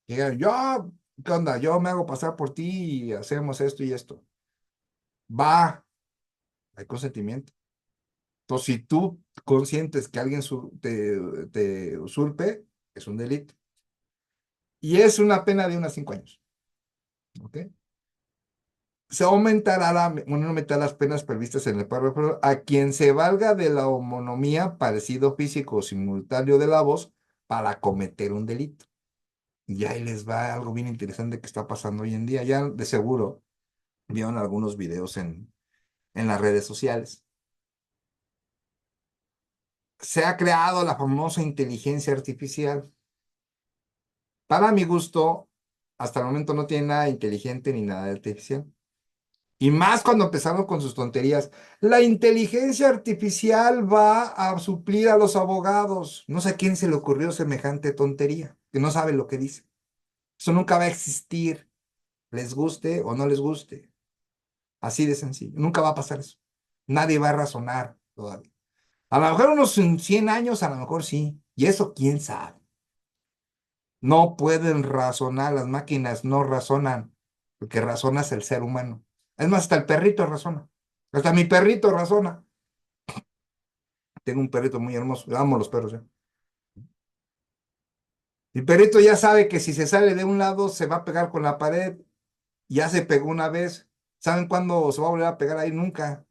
Speaker 1: Diga, yo, ¿qué onda? Yo me hago pasar por ti y hacemos esto y esto. Va, hay consentimiento. Entonces, si tú consientes que alguien te usurpe, es un delito. Y es una pena de unos 5 años. ¿Ok? Se aumentará bueno, no aumentará las penas previstas en el párrafo a quien se valga de la homonimia, parecido físico o simultáneo de la voz para cometer un delito. Y ahí les va algo bien interesante que está pasando hoy en día. Ya de seguro vieron algunos videos en las redes sociales. Se ha creado la famosa inteligencia artificial. Para mi gusto, hasta el momento no tiene nada inteligente ni nada artificial. Y más cuando empezaron con sus tonterías. La inteligencia artificial va a suplir a los abogados. No sé a quién se le ocurrió semejante tontería, que no sabe lo que dice. Eso nunca va a existir, les guste o no les guste. Así de sencillo. Nunca va a pasar eso. Nadie va a razonar todavía. A lo mejor unos 100 años, a lo mejor sí. Y eso quién sabe. No pueden razonar, las máquinas no razonan, porque razona es el ser humano. Es más, hasta el perrito razona. Hasta mi perrito razona. Tengo un perrito muy hermoso. Amo los perros, ¿eh? Mi perrito ya sabe que si se sale de un lado se va a pegar con la pared. Ya se pegó una vez. ¿Saben cuándo se va a volver a pegar ahí? Nunca.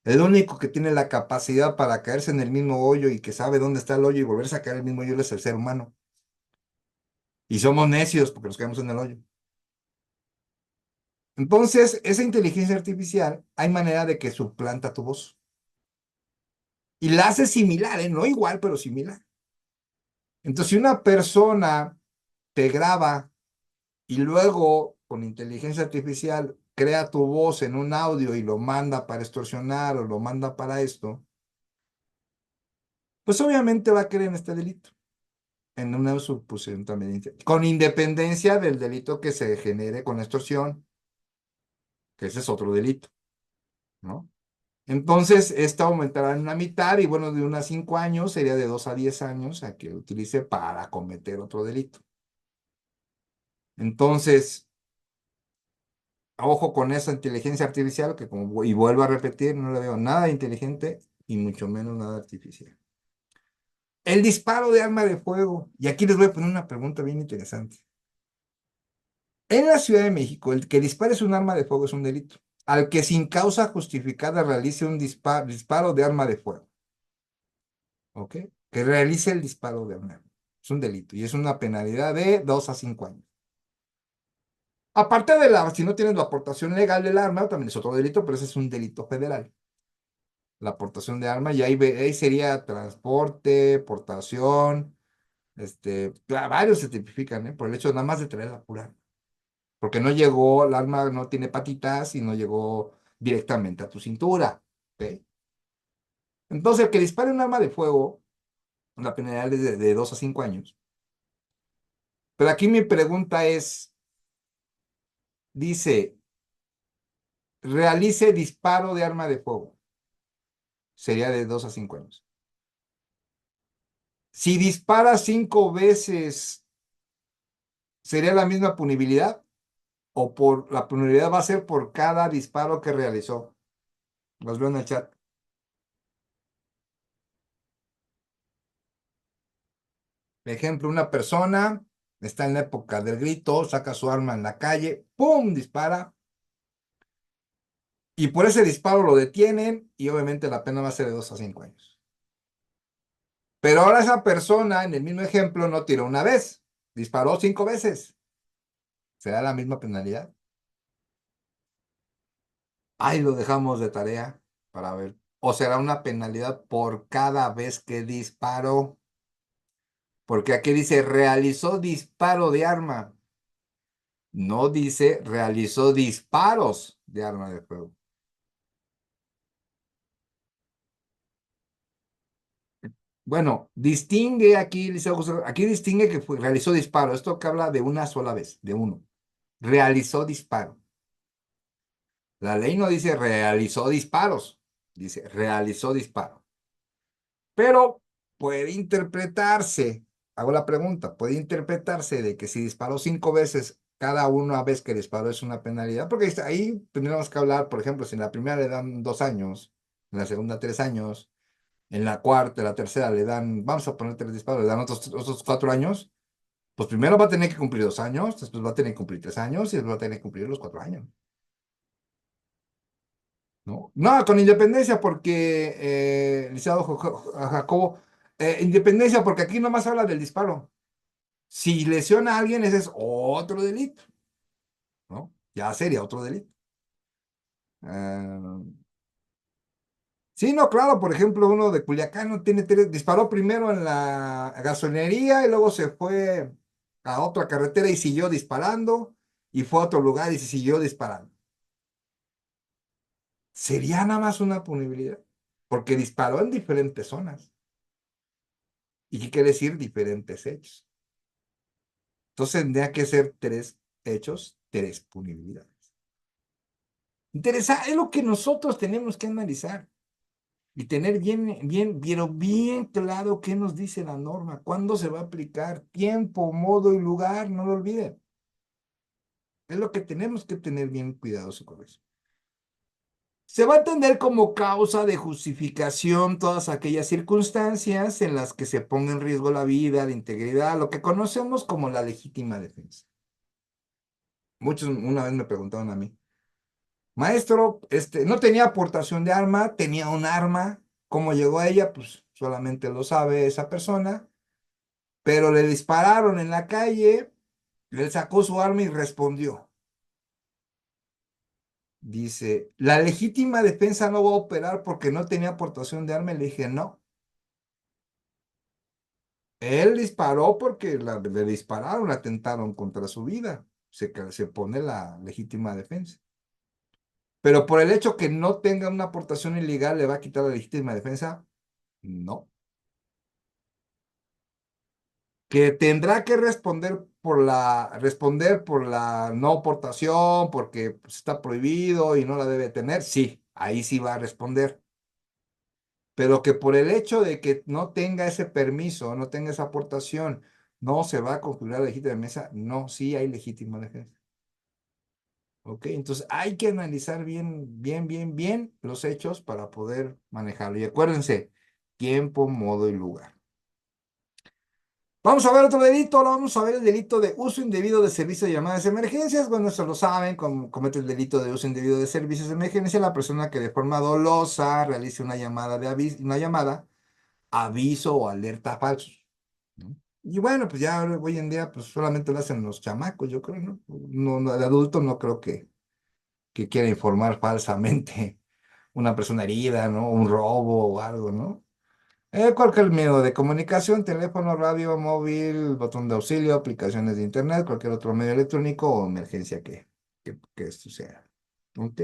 Speaker 1: El único que tiene la capacidad para caerse en el mismo hoyo y que sabe dónde está el hoyo y volverse a caer en el mismo hoyo es el ser humano. Y somos necios porque nos caemos en el hoyo. Entonces, esa inteligencia artificial, hay manera de que suplanta tu voz. Y la hace similar, ¿eh? No igual, pero similar. Entonces, si una persona te graba y luego con inteligencia artificial crea tu voz en un audio y lo manda para extorsionar o lo manda para esto, pues obviamente va a caer en este delito, en una usurpación también, con independencia del delito que se genere con extorsión, que ese es otro delito, ¿no? Entonces, esta aumentará en la mitad y bueno, de unos 5 años sería de 2 a 10 años a que lo utilice para cometer otro delito. Entonces, ojo con esa inteligencia artificial que como, y vuelvo a repetir, no le veo nada inteligente y mucho menos nada artificial. El disparo de arma de fuego. Y aquí les voy a poner una pregunta bien interesante. En la Ciudad de México, el que dispares un arma de fuego es un delito. Al que sin causa justificada realice un disparo de arma de fuego. ¿Ok? Que realice el disparo de arma. Es un delito y es una penalidad de 2 a 5 años. Aparte de si no tienes la aportación legal del arma, también es otro delito, pero ese es un delito federal. La aportación de arma y ahí sería transporte, portación, varios se tipifican, ¿eh? Por el hecho nada más de traer la pura. Porque no llegó, el arma no tiene patitas y no llegó directamente a tu cintura. ¿Ok? Entonces, el que dispare un arma de fuego, la penalidad es de 2 a 5 años. Pero aquí mi pregunta es, dice, realice disparo de arma de fuego. Sería de 2 a 5 años. Si dispara 5 veces, ¿sería la misma punibilidad? o por la punibilidad va a ser por cada disparo que realizó. Los veo en el chat. Ejemplo, una persona está en la época del grito, saca su arma en la calle, ¡pum! Dispara, y por ese disparo lo detienen, y obviamente la pena va a ser de 2 a 5 años. Pero ahora esa persona, en el mismo ejemplo, no tiró una vez, disparó 5 veces. ¿Será la misma penalidad? Ahí lo dejamos de tarea para ver. ¿O será una penalidad por cada vez que disparó? Porque aquí dice realizó disparo de arma. No dice realizó disparos de arma de fuego. Bueno, distingue aquí, dice Augusto, aquí distingue que realizó disparo. Esto que habla de una sola vez, de uno. Realizó disparo. La ley no dice realizó disparos, dice realizó disparo. Pero puede interpretarse, hago la pregunta, puede interpretarse de que si disparó 5 veces, cada una vez que disparó es una penalidad, porque ahí tendríamos que hablar, por ejemplo, si en la primera le dan 2 años, en la segunda 3 años, en la cuarta, en la tercera le dan, vamos a poner 3 disparos, le dan otros 4 años, pues primero va a tener que cumplir 2 años, después va a tener que cumplir 3 años y después va a tener que cumplir los 4 años. ¿No? No, con independencia, porque, licenciado Jacobo, independencia, porque aquí nomás habla del disparo. Si lesiona a alguien, ese es otro delito, ¿no? Ya sería otro delito. Ah, sí, no, claro, por ejemplo, uno de Culiacán no tiene, disparó primero en la gasolinería y luego se fue a otra carretera y siguió disparando y fue a otro lugar y se siguió disparando. Sería nada más una punibilidad, porque disparó en diferentes zonas. ¿Y qué quiere decir diferentes hechos? Entonces tendría que ser 3 hechos, 3 punibilidades. Interesante, es lo que nosotros tenemos que analizar y tener bien, bien, pero bien claro qué nos dice la norma, cuándo se va a aplicar, tiempo, modo y lugar, no lo olviden. Es lo que tenemos que tener bien cuidadoso con eso. Se va a entender como causa de justificación todas aquellas circunstancias en las que se ponga en riesgo la vida, la integridad, lo que conocemos como la legítima defensa. Muchos una vez me preguntaron a mí, maestro, no tenía aportación de arma, tenía un arma, ¿cómo llegó a ella? Pues solamente lo sabe esa persona, pero le dispararon en la calle, él sacó su arma y respondió. Dice, la legítima defensa no va a operar porque no tenía aportación de arma. Y le dije, no, él disparó porque le dispararon, atentaron contra su vida. Se pone la legítima defensa. Pero por el hecho que no tenga una aportación ilegal, ¿le va a quitar la legítima defensa? No. Que tendrá que responder por la no aportación, porque pues, está prohibido y no la debe tener, sí, ahí sí va a responder. Pero que por el hecho de que no tenga ese permiso, no tenga esa aportación, no se va a configurar la legítima defensa, no, sí hay legítima defensa. ¿Ok? Entonces hay que analizar bien, bien, bien, bien los hechos para poder manejarlo. Y acuérdense, tiempo, modo y lugar. Vamos a ver otro delito, ahora vamos a ver el delito de uso indebido de servicio de llamadas de emergencias. Bueno, eso lo saben, comete el delito de uso indebido de servicios de emergencia la persona que de forma dolosa realice una llamada una llamada, aviso o alerta falsos, ¿no? Y bueno, pues ya hoy en día pues solamente lo hacen los chamacos, yo creo, ¿no? De adulto no creo que quiera informar falsamente una persona herida, ¿no? Un robo o algo, ¿no? Cualquier medio de comunicación, teléfono, radio, móvil, botón de auxilio, aplicaciones de internet, cualquier otro medio electrónico o emergencia que esto sea. ¿Ok?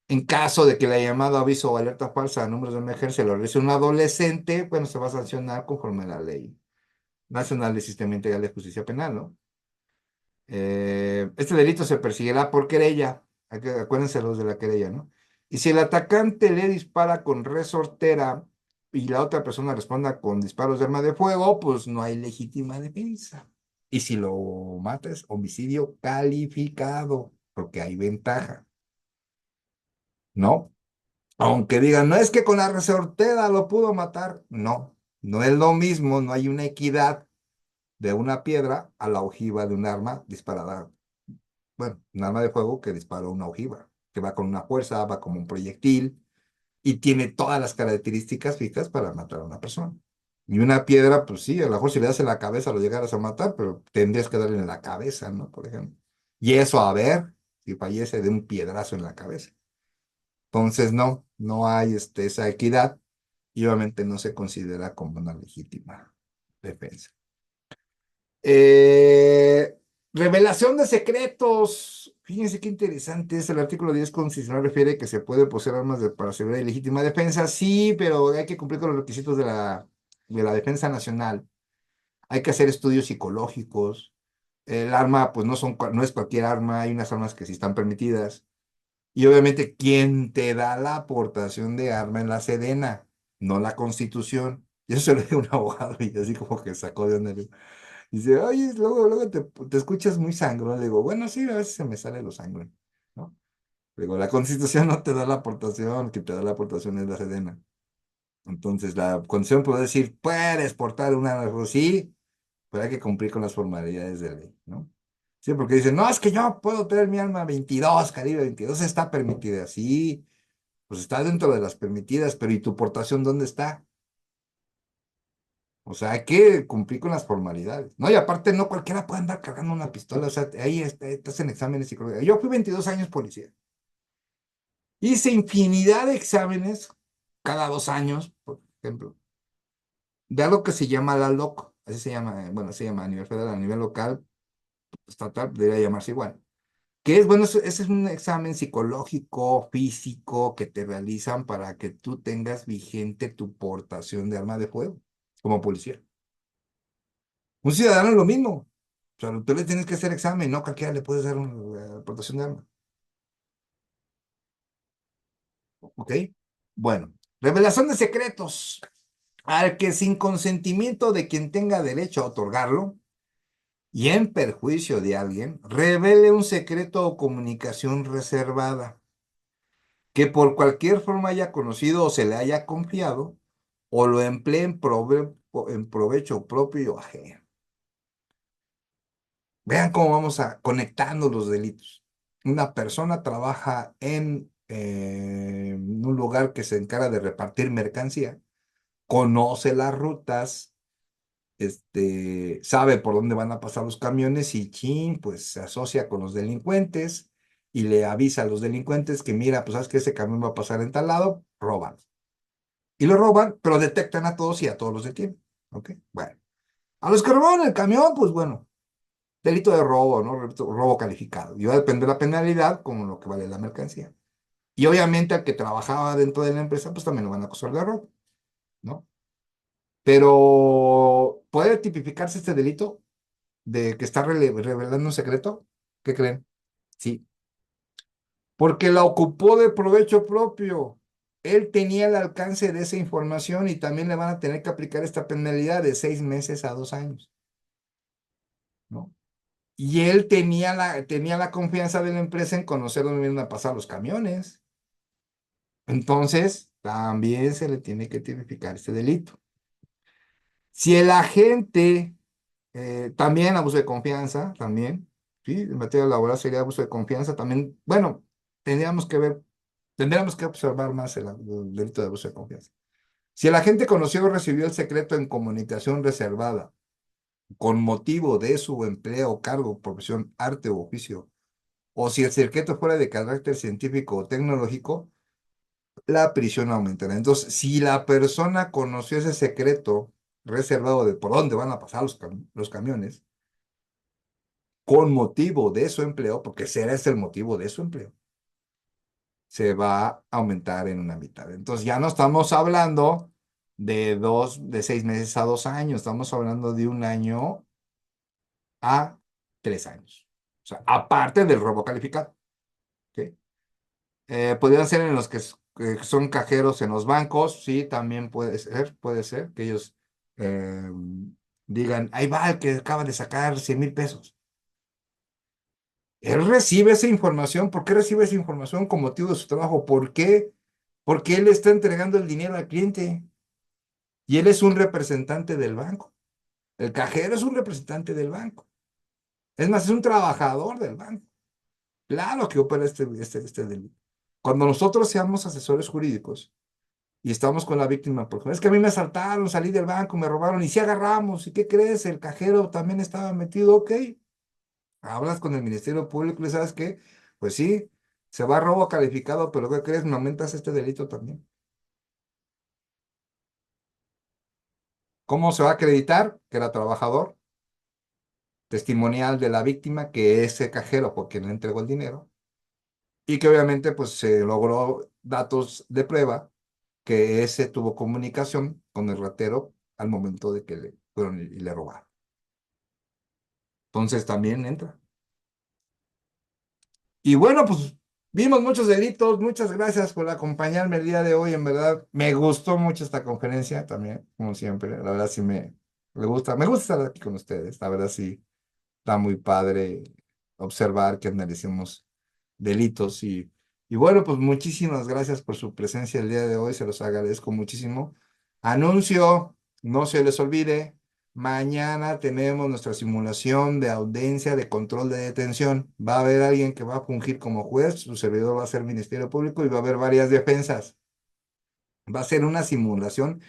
Speaker 1: En caso de que la llamada, aviso o alerta falsa a números de emergencia lo realice un adolescente, bueno, se va a sancionar conforme a la ley nacional del Sistema Integral de Justicia Penal, ¿no? Este delito se perseguirá por querella. Acuérdense los de la querella, ¿no? Y si el atacante le dispara con resortera y la otra persona responda con disparos de arma de fuego, pues no hay legítima defensa. Y si lo matas, homicidio calificado, porque hay ventaja, ¿no? Aunque digan, no es que con la resortera lo pudo matar. No, no es lo mismo, no hay una equidad de una piedra a la ojiva de un arma disparada. Bueno, un arma de fuego que dispara una ojiva, que va con una fuerza, va como un proyectil y tiene todas las características fijas para matar a una persona. Y una piedra, pues sí, a lo mejor si le das en la cabeza lo llegaras a matar, pero tendrías que darle en la cabeza, ¿no? Por ejemplo. Y eso, a ver, si fallece de un piedrazo en la cabeza. Entonces, no, no hay esa equidad y obviamente no se considera como una legítima defensa. Eh, Revelación de secretos. Fíjense qué interesante es el artículo 10 constitucional refiere que se puede poseer armas para seguridad y legítima defensa. Sí, pero hay que cumplir con los requisitos de la defensa nacional. Hay que hacer estudios psicológicos. El arma, pues no es cualquier arma. Hay unas armas que sí están permitidas. Y obviamente, ¿quién te da la aportación de arma en la Sedena? No la Constitución. Y eso se lo dijo un abogado y así como que sacó de onda. Dice, oye, luego te escuchas muy sangrón. Le digo, bueno, sí, a veces se me sale lo sangrón, ¿no? Le digo, la Constitución no te da la aportación, que te da la aportación es la Sedena. Entonces, la Constitución puede decir, puedes portar una arma, sí, pero hay que cumplir con las formalidades de ley, ¿no? Sí, porque dicen, no, es que yo puedo tener mi arma 22 calibre 22 está permitida. Sí, pues está dentro de las permitidas, pero ¿y tu portación dónde está? O sea, hay que cumplir con las formalidades, ¿no? Y aparte, no cualquiera puede andar cargando una pistola, o sea, ahí estás en exámenes psicológicos. Yo fui 22 años policía. Hice infinidad de exámenes cada 2 años, por ejemplo, de algo que se llama la LOC, así se llama, bueno, se llama a nivel federal, a nivel local, estatal, debería llamarse igual. Que es, bueno, ese es un examen psicológico, físico, que te realizan para que tú tengas vigente tu portación de arma de fuego como policía. Un ciudadano es lo mismo. O sea, tú le tienes que hacer examen, no cualquiera le puedes dar una portación de arma. ¿Ok? Bueno, revelación de secretos. Al que sin consentimiento de quien tenga derecho a otorgarlo y en perjuicio de alguien, revele un secreto o comunicación reservada que por cualquier forma haya conocido o se le haya confiado o lo emplee en provecho propio o ajeno. Vean cómo vamos conectando los delitos. Una persona trabaja en un lugar que se encarga de repartir mercancía, conoce las rutas, sabe por dónde van a pasar los camiones y chin, pues se asocia con los delincuentes y le avisa a los delincuentes que mira, pues sabes que ese camión va a pasar en tal lado, roban. Y lo roban, pero detectan a todos y a todos los detienen. ¿Ok? Bueno. A los que robaron el camión, pues bueno, delito de robo, ¿no? Robo calificado. Y va a depender de la penalidad como lo que vale la mercancía. Y obviamente al que trabajaba dentro de la empresa, pues también lo van a acusar de robo, ¿no? Pero, ¿puede tipificarse este delito de que está revelando un secreto? ¿Qué creen? Sí, porque la ocupó de provecho propio. Él tenía el alcance de esa información y también le van a tener que aplicar esta penalidad de 6 meses a 2 años, ¿no? Y él tenía la confianza de la empresa en conocer dónde vienen a pasar los camiones. Entonces, también se le tiene que tipificar este delito. Si el agente, también abuso de confianza, también, ¿sí? En materia laboral sería abuso de confianza, también, bueno, tendríamos que ver, tendríamos que observar más el delito de abuso de confianza. Si el agente conoció o recibió el secreto en comunicación reservada con motivo de su empleo, cargo, profesión, arte o oficio, o si el secreto fuera de carácter científico o tecnológico, la prisión aumentará. Entonces, si la persona conoció ese secreto reservado de por dónde van a pasar los camiones, con motivo de su empleo, porque será ese el motivo de su empleo, se va a aumentar en una mitad. Entonces, ya no estamos hablando de 6 meses a 2 años, estamos hablando de 1 año a 3 años. O sea, aparte del robo calificado. ¿Ok? Podrían ser en los que son cajeros en los bancos, sí, también puede ser que ellos digan, ahí va el que acaba de sacar 100,000 pesos. Él recibe esa información. ¿Por qué recibe esa información con motivo de su trabajo? ¿Por qué? Porque él está entregando el dinero al cliente y él es un representante del banco. El cajero es un representante del banco. Es más, es un trabajador del banco. Claro que opera este delito. Cuando nosotros seamos asesores jurídicos y estamos con la víctima, por ejemplo, es que a mí me asaltaron, salí del banco, me robaron y si agarramos, ¿y qué crees? El cajero también estaba metido, ok. Hablas con el Ministerio Público y sabes qué, pues sí, se va a robo calificado, pero ¿qué crees? Me aumentas este delito también. ¿Cómo se va a acreditar que era trabajador? Testimonial de la víctima que ese cajero fue quien le entregó el dinero y que obviamente pues se logró datos de prueba que ese tuvo comunicación con el ratero al momento de que le fueron y le robaron. Entonces también entra. Y bueno, pues vimos muchos delitos. Muchas gracias por acompañarme el día de hoy. En verdad, me gustó mucho esta conferencia también, como siempre. La verdad sí me gusta estar aquí con ustedes. La verdad sí, está muy padre observar que analicemos delitos y bueno, pues muchísimas gracias por su presencia el día de hoy, se los agradezco muchísimo. Anuncio, no se les olvide, mañana tenemos nuestra simulación de audiencia de control de detención. Va a haber alguien que va a fungir como juez, su servidor va a ser Ministerio Público y va a haber varias defensas. Va a ser una simulación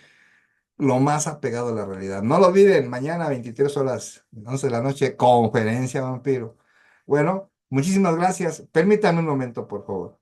Speaker 1: lo más apegado a la realidad. No lo olviden, mañana 23 horas, 11 de la noche, conferencia vampiro. Bueno, muchísimas gracias. Permítanme un momento, por favor.